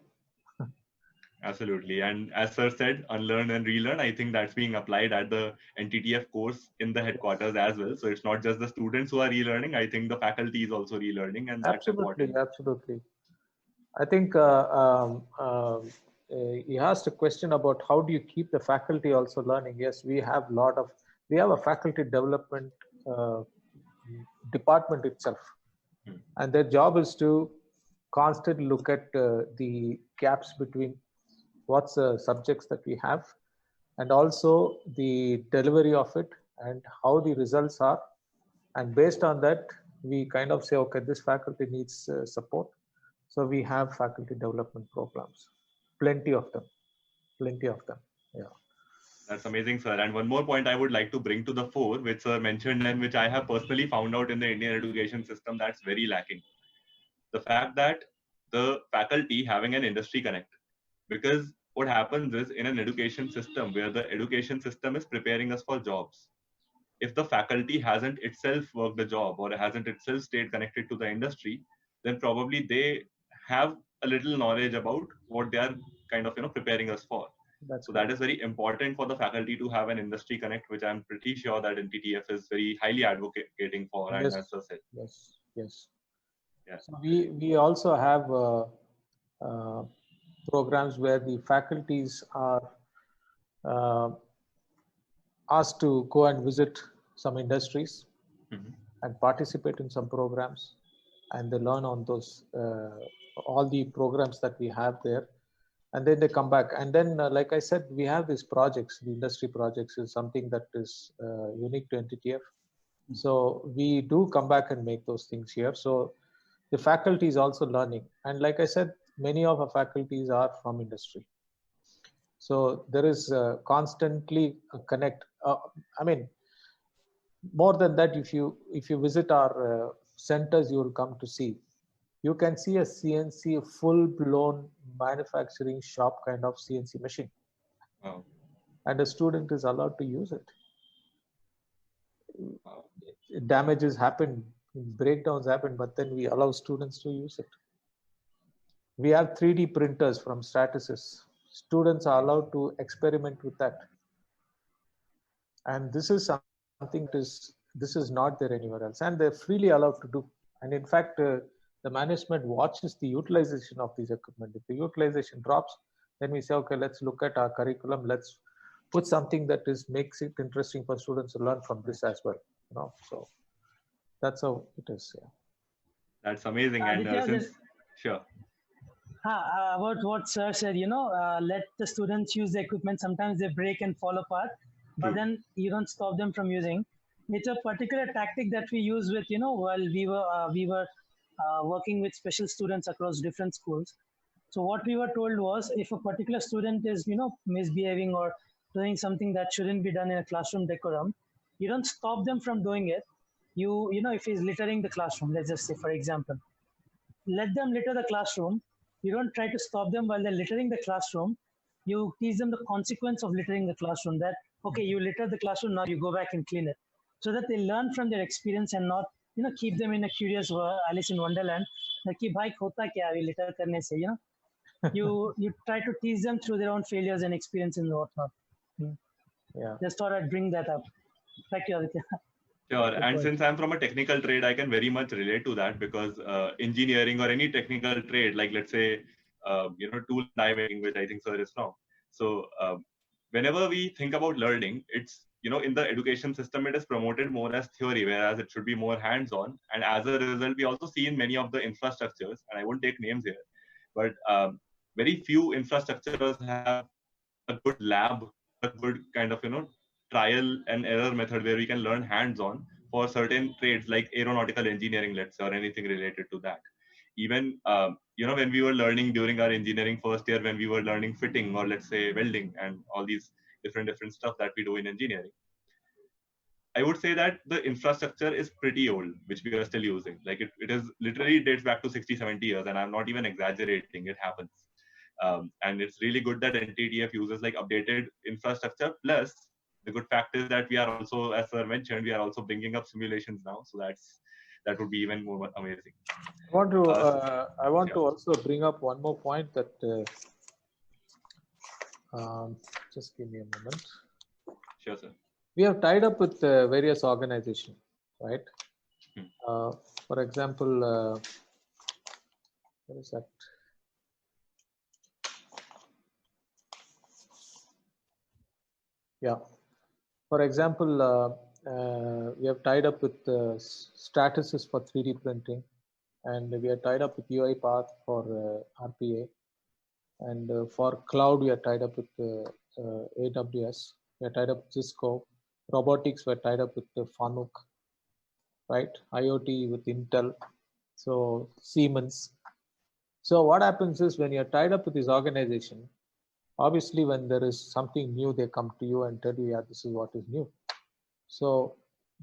Absolutely. And as sir said, unlearn and relearn, I think that's being applied at the NTTF course in the headquarters as well. So it's not just the students who are relearning. I think the faculty is also relearning, and that's important. Absolutely. I think he asked a question about how do you keep the faculty also learning. Yes, we have a faculty development department itself, and their job is to constantly look at the gaps between what's the subjects that we have, and also the delivery of it and how the results are. And based on that, we kind of say, okay, this faculty needs support. So we have faculty development programs, plenty of them. plenty of them. Yeah. That's amazing, sir. And one more point I would like to bring to the fore, which sir mentioned and which I have personally found out in the Indian education system that's very lacking. The fact that the faculty having an industry connect. Because what happens is in an education system where the education system is preparing us for jobs, if the faculty hasn't itself worked the job or hasn't itself stayed connected to the industry, then probably they have a little knowledge about what they are kind of preparing us for. That's So that is very important for the faculty to have an industry connect, which I'm pretty sure that NTTF is very highly advocating for. And yes, as I said, yes. yeah. So we also have uh, programs where the faculties are uh, asked to go and visit some industries and participate in some programs, and they learn on those all the programs that we have there, and then they come back. And then like I said, we have these projects. The industry projects is something that is unique to NTTF, so we do come back and make those things here. So the faculty is also learning, and like I said, many of our faculties are from industry, so there is constantly a connect. I mean, more than that, if you visit our centers, you will come to see, you can see a CNC, a full blown manufacturing shop kind of CNC machine. Wow. And a student is allowed to use it. Wow. Damages happen, breakdowns happen, but then we allow students to use it. We have 3D printers from Stratasys. Students are allowed to experiment with that. And this is something this is not there anywhere else, and they're freely allowed to do. And in fact, the management watches the utilization of these equipment. If the utilization drops, then we say, okay, let's look at our curriculum. Let's put something that makes it interesting for students to learn from this as well. So that's how it is. Yeah. That's amazing. And sure. About what sir said, let the students use the equipment. Sometimes they break and fall apart, but then you don't stop them from using. It's a particular tactic that we use with, while we were working with special students across different schools. So what we were told was, if a particular student is, misbehaving or doing something that shouldn't be done in a classroom decorum, you don't stop them from doing it. If he's littering the classroom, let's just say, for example, let them litter the classroom. You don't try to stop them while they're littering the classroom. You teach them the consequence of littering the classroom, that, okay, you litter the classroom, now you go back and clean it. So that they learn from their experience and not, keep them in a curious Alice in Wonderland. Like, bhai, hota kya hai litter karne se, you try to teach them through their own failures and experience and whatnot. Yeah. Just thought I'd bring that up. Thank you, Aditya. Sure. And since I'm from a technical trade, I can very much relate to that, because engineering or any technical trade, like let's say, tool die making, which I think sir is from. So whenever we think about learning, it's, in the education system, it is promoted more as theory, whereas it should be more hands-on. And as a result, we also see in many of the infrastructures, and I won't take names here, but very few infrastructures have a good lab, a good kind of, trial and error method where we can learn hands-on for certain trades like aeronautical engineering, let's say, or anything related to that. Even, when we were learning during our engineering first year, when we were learning fitting or let's say welding and all these different stuff that we do in engineering, I would say that the infrastructure is pretty old, which we are still using. Like it is literally dates back to 60, 70 years, and I'm not even exaggerating, it happens. And it's really good that NTTF uses like updated infrastructure. Plus, the good fact is that we are also, as sir mentioned, we are also bringing up simulations now. So that would be even more amazing. I want to also bring up one more point that just give me a moment. Sure, sir. We have tied up with various organizations, right? For example, what is that? Yeah. For example, we have tied up with Stratasys for 3D printing, and we are tied up with UiPath for RPA. And for cloud, we are tied up with AWS. We are tied up with Cisco. Robotics, we are tied up with Fanuc, right? IoT with Intel. So Siemens. So what happens is when you're tied up with this organization, Obviously, when there is something new, they come to you and tell you, yeah, this is what is new. So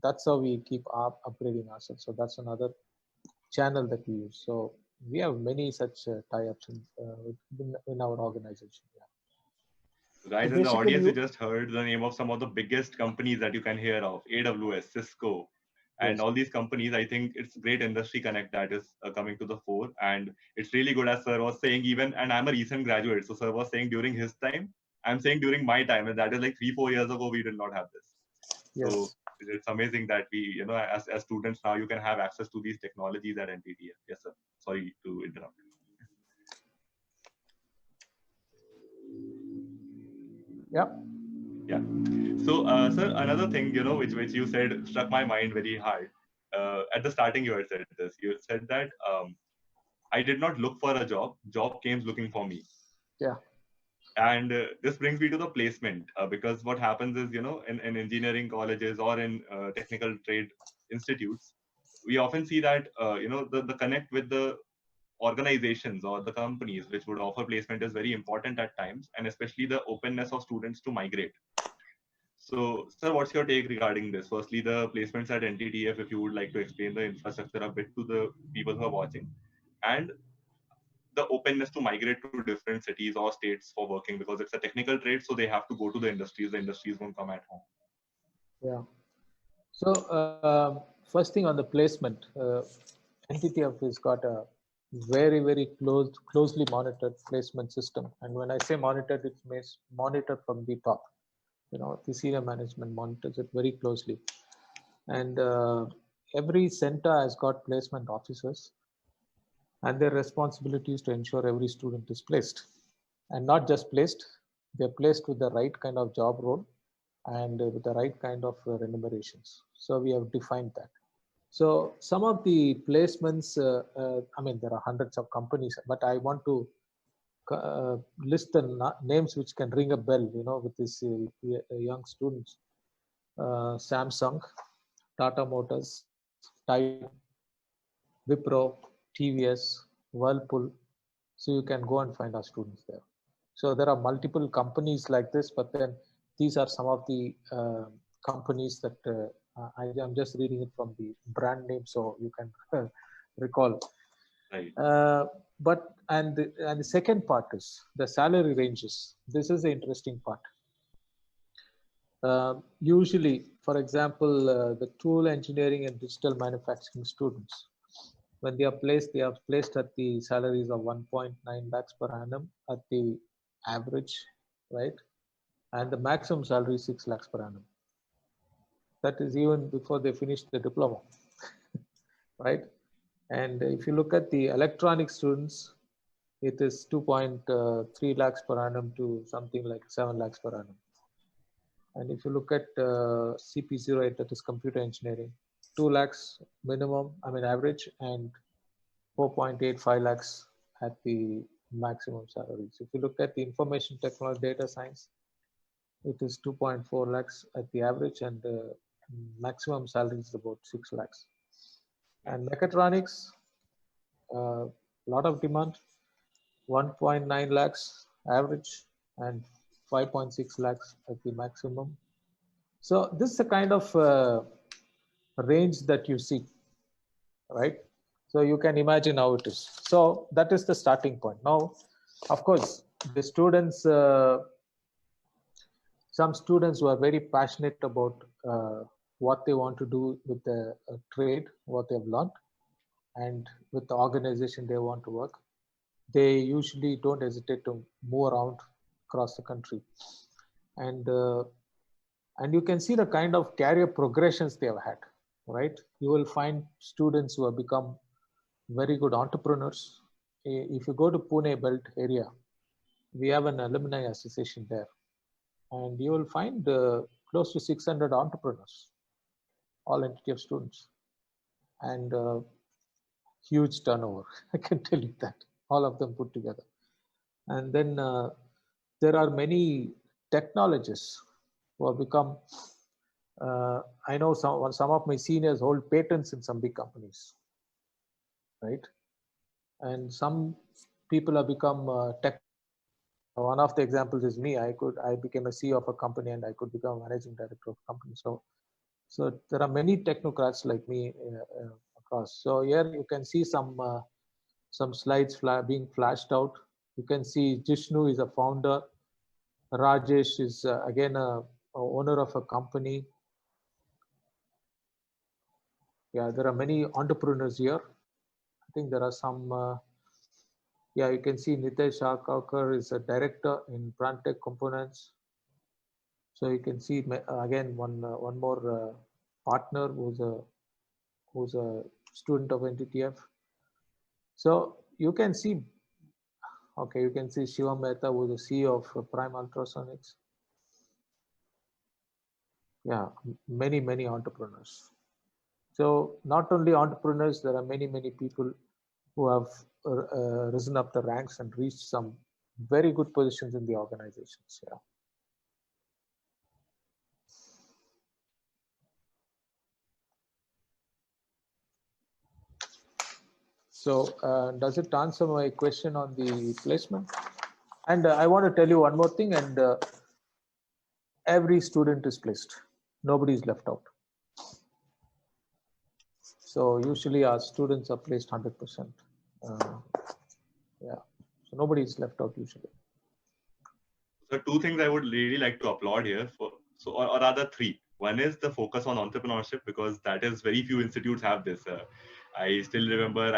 that's how we keep upgrading ourselves. So that's another channel that we use. So we have many such tie-ups in our organization. Yeah. Guys So in the basically, audience, you you just heard the name of some of the biggest companies that you can hear of: AWS, Cisco, and Yes. all these companies. I think it's great industry connect that is coming to the fore, and it's really good, as sir was saying. Even, and I'm a recent graduate, so sir was saying during his time, I'm saying during my time, and that is like 3-4 years ago, we did not have this. So Yes. it's amazing that we, as students now, you can have access to these technologies at NTTF. Yes, sir. Sorry to interrupt. Yeah. Yeah. So, sir, another thing, which you said struck my mind very hard. At the starting, you had said this. You said that I did not look for a job. Job came looking for me. Yeah. And this brings me to the placement, because what happens is, in engineering colleges or in technical trade institutes, we often see that, the connect with the organizations or the companies which would offer placement is very important at times, and especially the openness of students to migrate. So, sir, what's your take regarding this? Firstly, the placements at NTTF, if you would like to explain the infrastructure a bit to the people who are watching, and the openness to migrate to different cities or states for working, because it's a technical trade, so they have to go to the industries. The industries won't come at home. Yeah. So first thing on the placement, NTTF has got a very closely monitored placement system. And when I say monitored, it means monitored from the top. The senior management monitors it very closely. And every center has got placement officers, and their responsibility is to ensure every student is placed. And not just placed, they're placed with the right kind of job role and with the right kind of remunerations. So we have defined that. So some of the placements, I mean, there are hundreds of companies, but I want to list the names which can ring a bell, with these young students. Samsung, Tata Motors, Tide, Wipro, TVS, Whirlpool. So you can go and find our students there. So there are multiple companies like this, but then these are some of the companies that I'm just reading it from the brand name, so you can recall. Right. And the second part is the salary ranges. This is the interesting part. Usually, for example, the tool engineering and digital manufacturing students, when they are placed at the salaries of 1.9 lakhs per annum at the average, right? And the maximum salary is 6 lakhs per annum. That is even before they finish the diploma, right? And if you look at the electronic students, it is 2.3 lakhs per annum to something like 7 lakhs per annum. And if you look at CP08, that is computer engineering, 2 lakhs minimum, I mean average, and 4.85 lakhs at the maximum salaries. If you look at the information technology data science, it is 2.4 lakhs at the average, and maximum salary is about 6 lakhs. And mechatronics, a lot of demand, 1.9 lakhs average and 5.6 lakhs at the maximum. So this is a kind of range that you see, right? So you can imagine how it is. So that is the starting point. Now, of course, the students, some students who are very passionate about what they want to do with the trade, what they've learned, and with the organization they want to work, they usually don't hesitate to move around across the country. And you can see the kind of career progressions they have had, right? You will find students who have become very good entrepreneurs. If you go to Pune Belt area, we have an alumni association there, and you will find close to 600 entrepreneurs, all NTTF students, and huge turnover. I can tell you that, all of them put together. And then there are many technologists who have become, I know some of my seniors hold patents in some big companies, right? And some people have become tech One of the examples is me. I became a CEO of a company, and I could become a managing director of a company. So there are many technocrats like me across. So here you can see some slides being flashed out. You can see Jishnu is a founder. Rajesh is again a owner of a company. Yeah, there are many entrepreneurs here. I think there are some. Yeah, you can see Nitesh Arkalkar is a director in Prantec Components. So you can see again one more partner who's a student of NTTF. So you can see, okay, you can see Shiva Mehta, who's the CEO of Prime Ultrasonics. Yeah, many entrepreneurs. So not only entrepreneurs, there are many people who have risen up the ranks and reached some very good positions in the organizations. Yeah. So does it answer my question on the placement? And I want to tell you one more thing, and every student is placed. Nobody is left out. So usually our students are placed 100%. Yeah, so nobody is left out usually. So two things I would really like to applaud here for, so or rather three. One is the focus on entrepreneurship, because that is very few institutes have this. I still remember,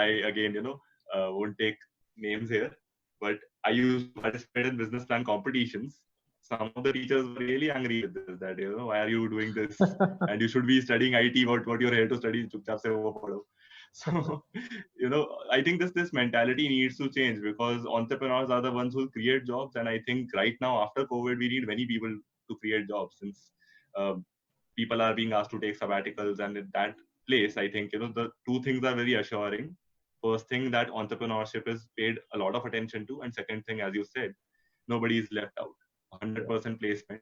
won't take names here, but I used to participate in business plan competitions. Some of the teachers were really angry with this, that, why are you doing this? And you should be studying IT, what you're here to study. So, I think this mentality needs to change, because entrepreneurs are the ones who create jobs. And I think right now, after COVID, we need many people to create jobs, since people are being asked to take sabbaticals. And at that place, I think, the two things are very assuring. First thing, that entrepreneurship is paid a lot of attention to. And second thing, as you said, nobody is left out, 100% placement.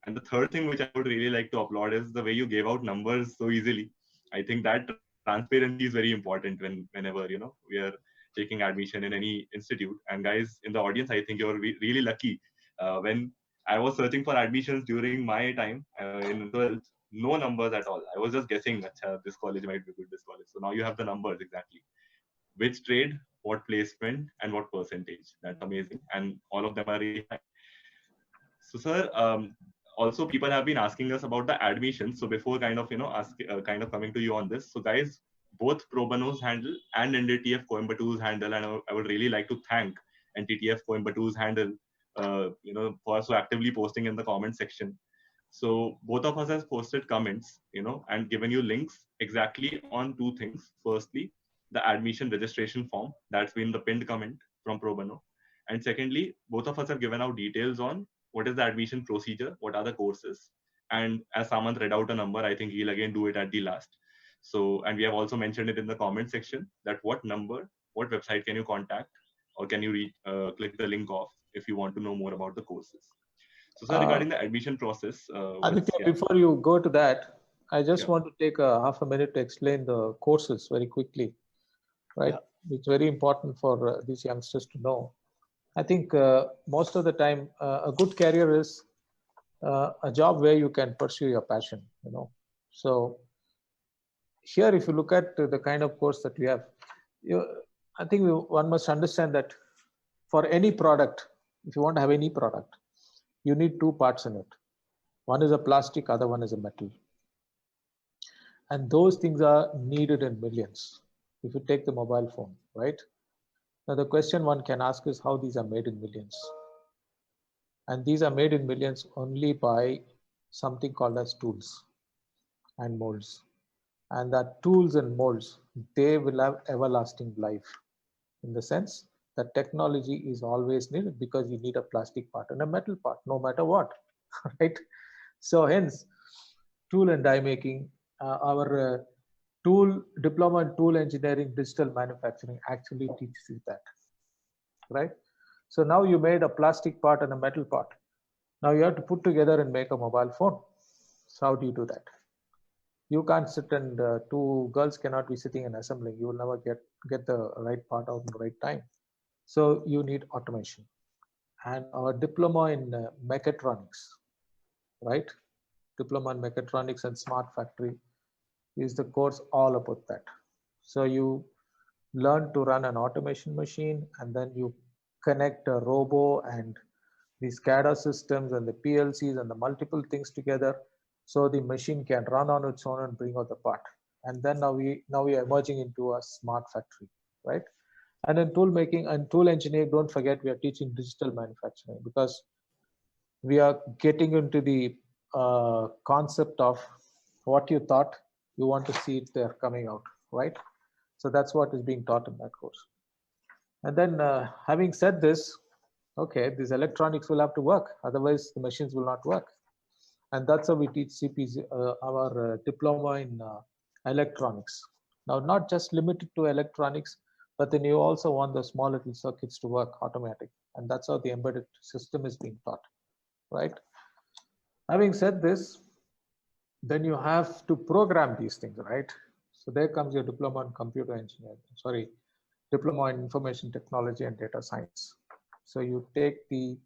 And the third thing which I would really like to applaud is the way you gave out numbers so easily. I think that transparency is very important whenever we are taking admission in any institute. And guys in the audience, I think you're really lucky. When I was searching for admissions during my time in 12th, no numbers at all. I was just guessing, this college might be good, this college. So now you have the numbers exactly. Which trade, what placement, and what percentage. That's amazing. And all of them are really high. So, sir, also people have been asking us about the admissions. So before kind of coming to you on this, so guys, both Pro Bono's handle and NTTF Coimbator's handle, and I would really like to thank NTTF Coimbator's handle, for so actively posting in the comment section. So both of us has posted comments, and given you links exactly on two things. Firstly, the admission registration form that's been the pinned comment from Pro Bono, and secondly, both of us have given out details on what is the admission procedure, what are the courses. And as Samant read out a number, I think he'll again do it at the last. So, and we have also mentioned it in the comment section, that what number, what website can you contact, or can you click the link off if you want to know more about the courses. So, sir, regarding the admission process, before you go to that, I just want to take a half a minute to explain the courses very quickly, right? Yeah. It's very important for these youngsters to know. I think most of the time, a good career is a job where you can pursue your passion, So here, if you look at the kind of course that we have, I think one must understand that for any product, if you want to have any product, you need two parts in it. One is a plastic, other one is a metal. And those things are needed in millions. If you take the mobile phone, right? Now, the question one can ask is how these are made in millions. And these are made in millions only by something called as tools and molds. And that tools and molds, they will have everlasting life, in the sense that technology is always needed, because you need a plastic part and a metal part, no matter what, right? So hence, tool and die making, our tool diploma in tool engineering, digital manufacturing actually teaches you that, right? So now you made a plastic part and a metal part. Now you have to put together and make a mobile phone. So how do you do that? You can't sit and two girls cannot be sitting and assembling. You will never get the right part out in the right time. So you need automation. and our diploma in mechatronics, right? Diploma in mechatronics and smart factory is the course all about that. So you learn to run an automation machine, and then you connect a robo and the SCADA systems and the PLCs and the multiple things together, so the machine can run on its own and bring out the part. And then now we are emerging into a smart factory, right? And in tool making and tool engineering, don't forget we are teaching digital manufacturing, because we are getting into the concept of what you thought, you want to see it there coming out, right? So that's what is being taught in that course. And then having said this, okay, these electronics will have to work, otherwise the machines will not work. And that's how we teach CPs, our diploma in electronics. Now, not just limited to electronics, but then you also want the small little circuits to work automatic. And that's how the embedded system is being taught, right? Having said this, then you have to program these things, right? So there comes your diploma in computer engineering, sorry, diploma in information technology and data science. So you take the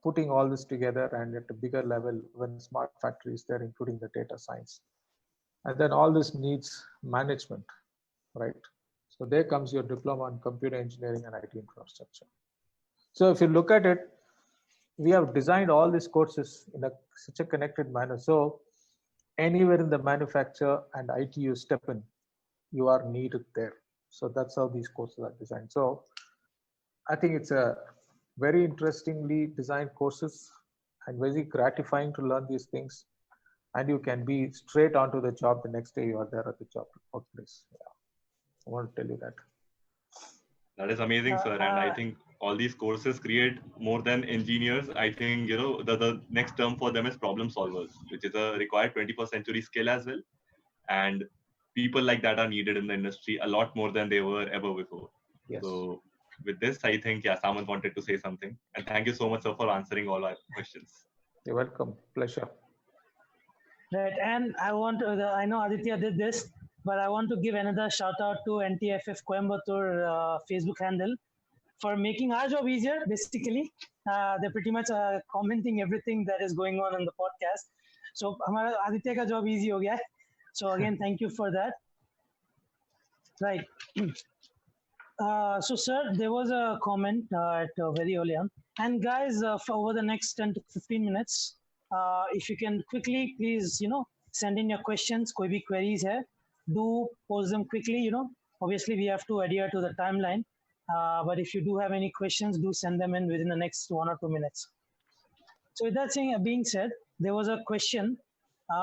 putting all this together, and at a bigger level when smart factories there, including the data science. And then all this needs management, right? So there comes your diploma in computer engineering and IT infrastructure. So if you look at it, we have designed all these courses in such a connected manner. So anywhere in the manufacture and IT you step in, you are needed there. So that's how these courses are designed. So I think it's a very interestingly designed courses and very gratifying to learn these things. And you can be straight onto the job the next day you are there at the job workplace. Yeah. I want to tell you that. That is amazing, sir. And I think all these courses create more than engineers. I think, the next term for them is problem solvers, which is a required 21st century skill as well. And people like that are needed in the industry a lot more than they were ever before. Yes. So with this, I think, yeah, someone wanted to say something. And thank you so much, sir, for answering all our questions. You're welcome. Pleasure. Right. And I know Aditya did this, but I want to give another shout out to NTFF Coimbatore Facebook handle for making our job easier, basically. They're pretty much commenting everything that is going on in the podcast. So हमारा आदित्य का job easy हो गया है. So again, thank you for that. Right. So sir, there was a comment at very early on. And guys, for over the next 10 to 15 minutes, if you can quickly, please, send in your questions, koi bhi queries hai, do post them quickly, Obviously, we have to adhere to the timeline. But if you do have any questions, do send them in within the next 1 or 2 minutes. So with that being said, there was a question,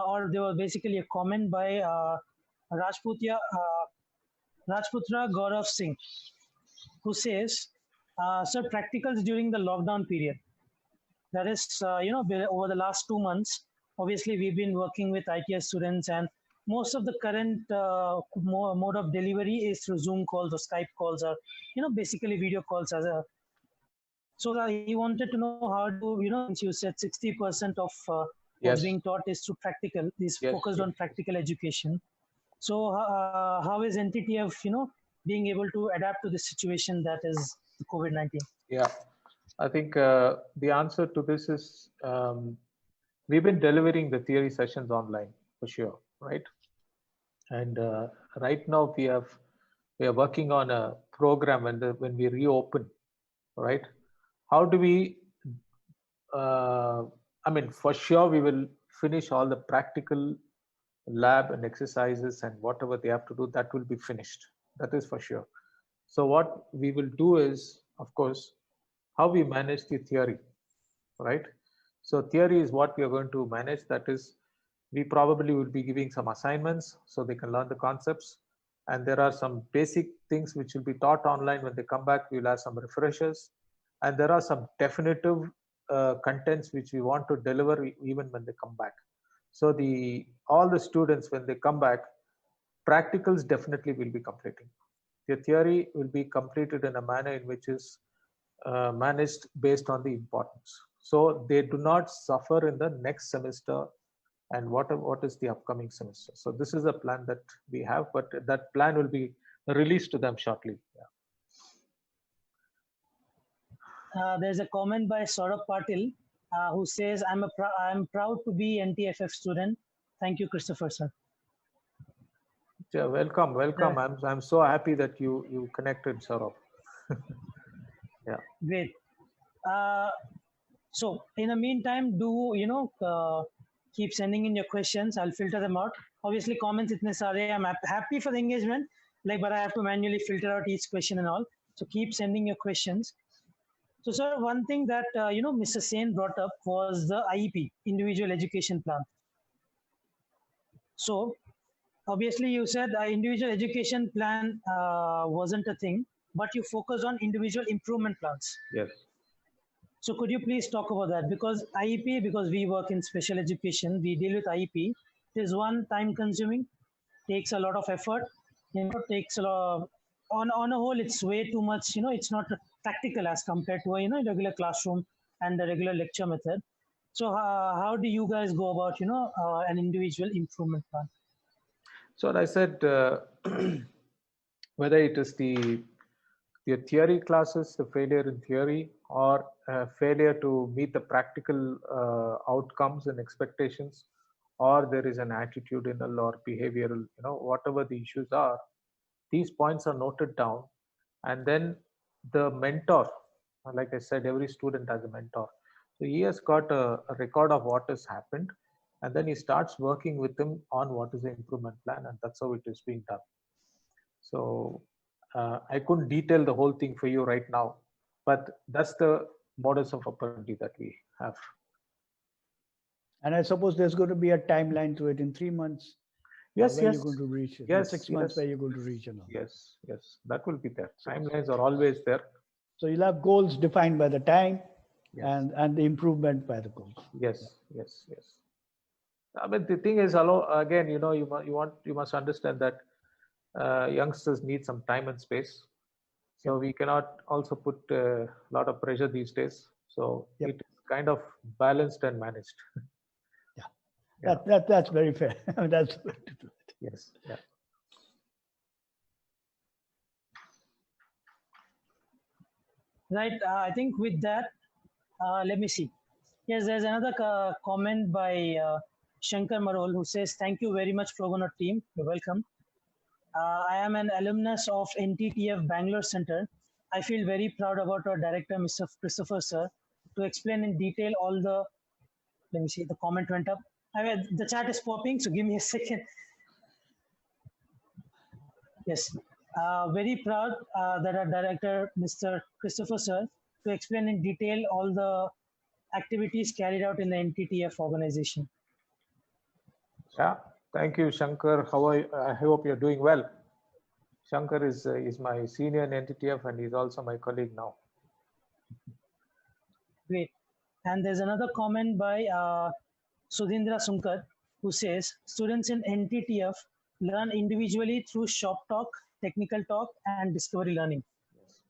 or there was basically a comment by Rajputra Gaurav Singh, who says, sir, practicals during the lockdown period. That is, over the last 2 months, obviously we've been working with ITS students, and most of the current mode of delivery is through Zoom calls or Skype calls, or, basically video calls. So he wanted to know how to, since you said 60% of what's being taught is through practical, is focused on practical education. So how is NTTF, being able to adapt to the situation that is COVID-19? Yeah, I think the answer to this is we've been delivering the theory sessions online for sure, right? And right now we are working on a program when we reopen, right? How do we? For sure we will finish all the practical lab and exercises and whatever they have to do, that will be finished. That is for sure. So what we will do is, of course, how we manage the theory, right? So theory is what we are going to manage. That is, we probably will be giving some assignments so they can learn the concepts. And there are some basic things which will be taught online. When they come back, we will have some refreshers. And there are some definitive contents which we want to deliver even when they come back. So all the students, when they come back, practicals definitely will be completing. The theory will be completed in a manner in which is managed based on the importance. So they do not suffer in the next semester and what is the upcoming semester. So this is a plan that we have, but that plan will be released to them shortly. Yeah. there's a comment by Saurabh Patil who says, I'm proud to be NTFF student. Thank you, Christopher, sir. Yeah, welcome, welcome. I'm so happy that you connected, Saurabh. Yeah. Great. So in the meantime, do keep sending in your questions. I'll filter them out. Obviously, comments itne sare. I'm happy for the engagement, but I have to manually filter out each question and all. So keep sending your questions. So, sir, one thing that Mr. Sen brought up was the IEP, Individual Education Plan. So, obviously, you said individual education plan wasn't a thing, but you focus on individual improvement plans. Yes. So, could you please talk about that? Because IEP, because we work in special education, we deal with IEP. It is one time-consuming, takes a lot of effort. Takes a lot. On a whole, it's way too much. It's not practical as compared to a regular classroom and the regular lecture method. So, how do you guys go about an individual improvement plan? So I said, whether it is the theory classes, the failure in theory, or failure to meet the practical outcomes and expectations, or there is an attitudinal or behavioral, whatever the issues are, these points are noted down. And then the mentor, like I said, every student has a mentor. So he has got a record of what has happened, and then he starts working with them on what is the improvement plan, and that's how it is being done. So I couldn't detail the whole thing for you right now, but that's the modus of operandi that we have. And I suppose there's going to be a timeline to it in 3 months. Yes, where yes. you're going to reach it. Yes, 6 months yes. where you're going to reach it. Yes, yes, that will be there. Timelines are always there. So you'll have goals defined by the time, yes. and the improvement by the goals. Yes, yes, yes. I mean, the thing is, again, you must understand that youngsters need some time and space. So we cannot also put a lot of pressure these days. So it is kind of balanced and managed. Yeah. That's very fair. That's yes. Yeah. Right. I think with that, let me see. Yes, there's another comment by Shankar Marol who says, "Thank you very much, Progonaut team. You're welcome. I am an alumnus of NTTF Bangalore Center. I feel very proud about our director, Mr. Christopher Sir, to explain in detail all the." Let me see. The comment went up. The chat is popping, so give me a second. Yes. Very proud that our director, Mr. Christopher Sir, to explain in detail all the activities carried out in the NTTF organization. Yeah, thank you, Shankar. How are you? I hope you're doing well. Shankar is my senior in NTTF, and he's also my colleague now. Great. And there's another comment by Sudhindra Sunkar, who says, students in NTTF learn individually through shop talk, technical talk, and discovery learning. Yes.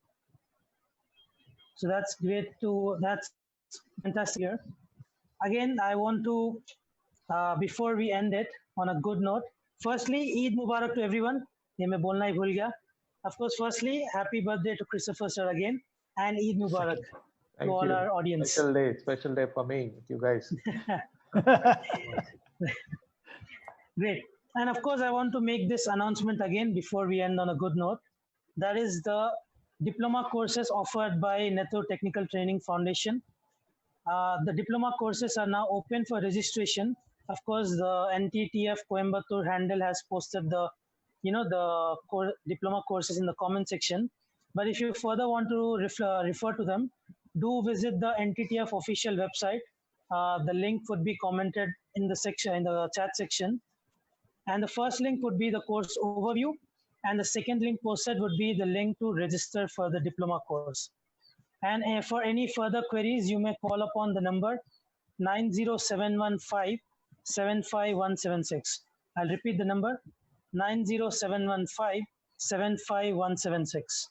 So that's great that's fantastic here. Again, I want to, before we end it on a good note, firstly, Eid Mubarak to everyone. Ye main bolna hi bhul gaya. Of course, firstly, happy birthday to Christopher Sir again, and Eid Mubarak to all our audience. Special day for me, with you guys. Great. And of course, I want to make this announcement again before we end on a good note. That is the diploma courses offered by Netto Technical Training Foundation. The diploma courses are now open for registration. Of course, the NTTF Coimbatore handle has posted the diploma courses in the comment section. But if you further want to refer to them, do visit the NTTF official website. The link would be commented in the section, in the chat section. And the first link would be the course overview. And the second link posted would be the link to register for the diploma course. And for any further queries, you may call upon the number 90715 75176. I'll repeat the number 90715 75176.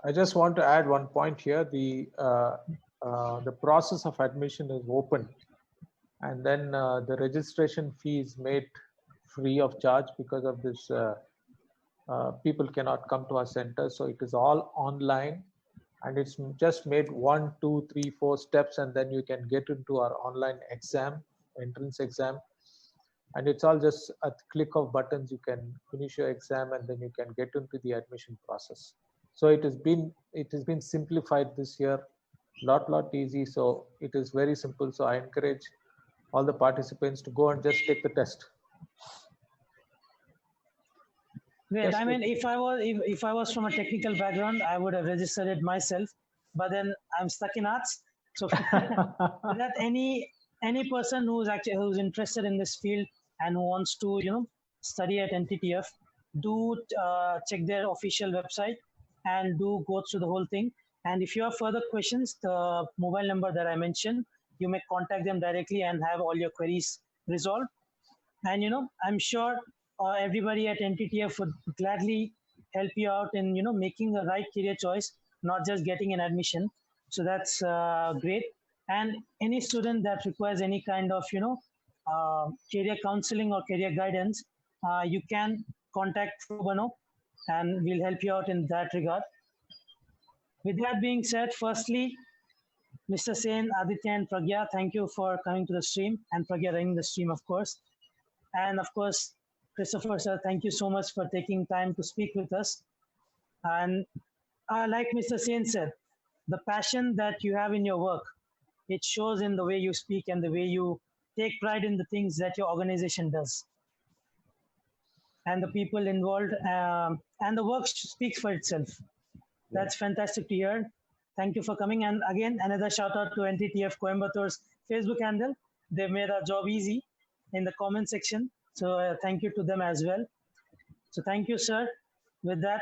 I just want to add one point here. The process of admission is open, and then the registration fee is made free of charge because of this. People cannot come to our center, so it is all online, and it's just made 1, 2, 3, 4 steps, and then you can get into our online exam, entrance exam. And it's all just a click of buttons. You can finish your exam, and then you can get into the admission process. So it has been simplified this year, lot easy. So it is very simple. So I encourage all the participants to go and just take the test. Great. Yes, I mean, if I was from a technical background, I would have registered it myself. But then I'm stuck in arts. So that any person who's interested in this field and who wants to study at NTTF, do check their official website and do go through the whole thing. And if you have further questions, the mobile number that I mentioned, you may contact them directly and have all your queries resolved. And I'm sure everybody at NTTF would gladly help you out in making the right career choice, not just getting an admission. So that's great. And any student that requires any kind of career counseling or career guidance, you can contact Pro Bono, and we'll help you out in that regard. With that being said, firstly, Mr. Sen, Aditya, and Pragya, thank you for coming to the stream, and Pragya running the stream, of course. And of course, Christopher sir, thank you so much for taking time to speak with us. And like Mr. Sen said, the passion that you have in your work, it shows in the way you speak and the way you take pride in the things that your organization does. And the people involved, and the work speaks for itself. That's fantastic to hear. Thank you for coming. And again, another shout out to NTTF Coimbator's Facebook handle. They made our job easy in the comment section. So thank you to them as well. So thank you, sir. With that,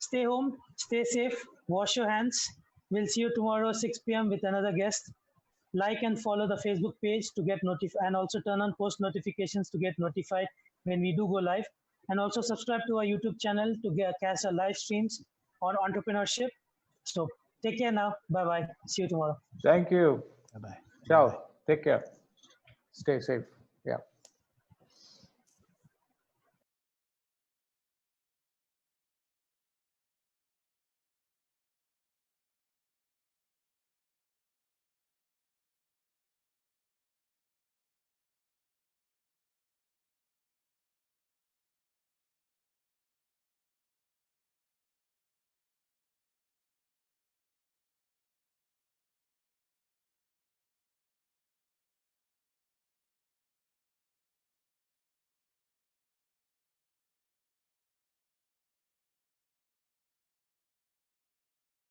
stay home, stay safe, wash your hands. We'll see you tomorrow, 6 p.m. with another guest. Like and follow the Facebook page to get notified, and also turn on post notifications to get notified when we do go live. And also subscribe to our YouTube channel to catch our live streams on entrepreneurship. So take care now. Bye-bye. See you tomorrow. Thank you. Bye-bye. Ciao. Take care. Stay safe. Yeah.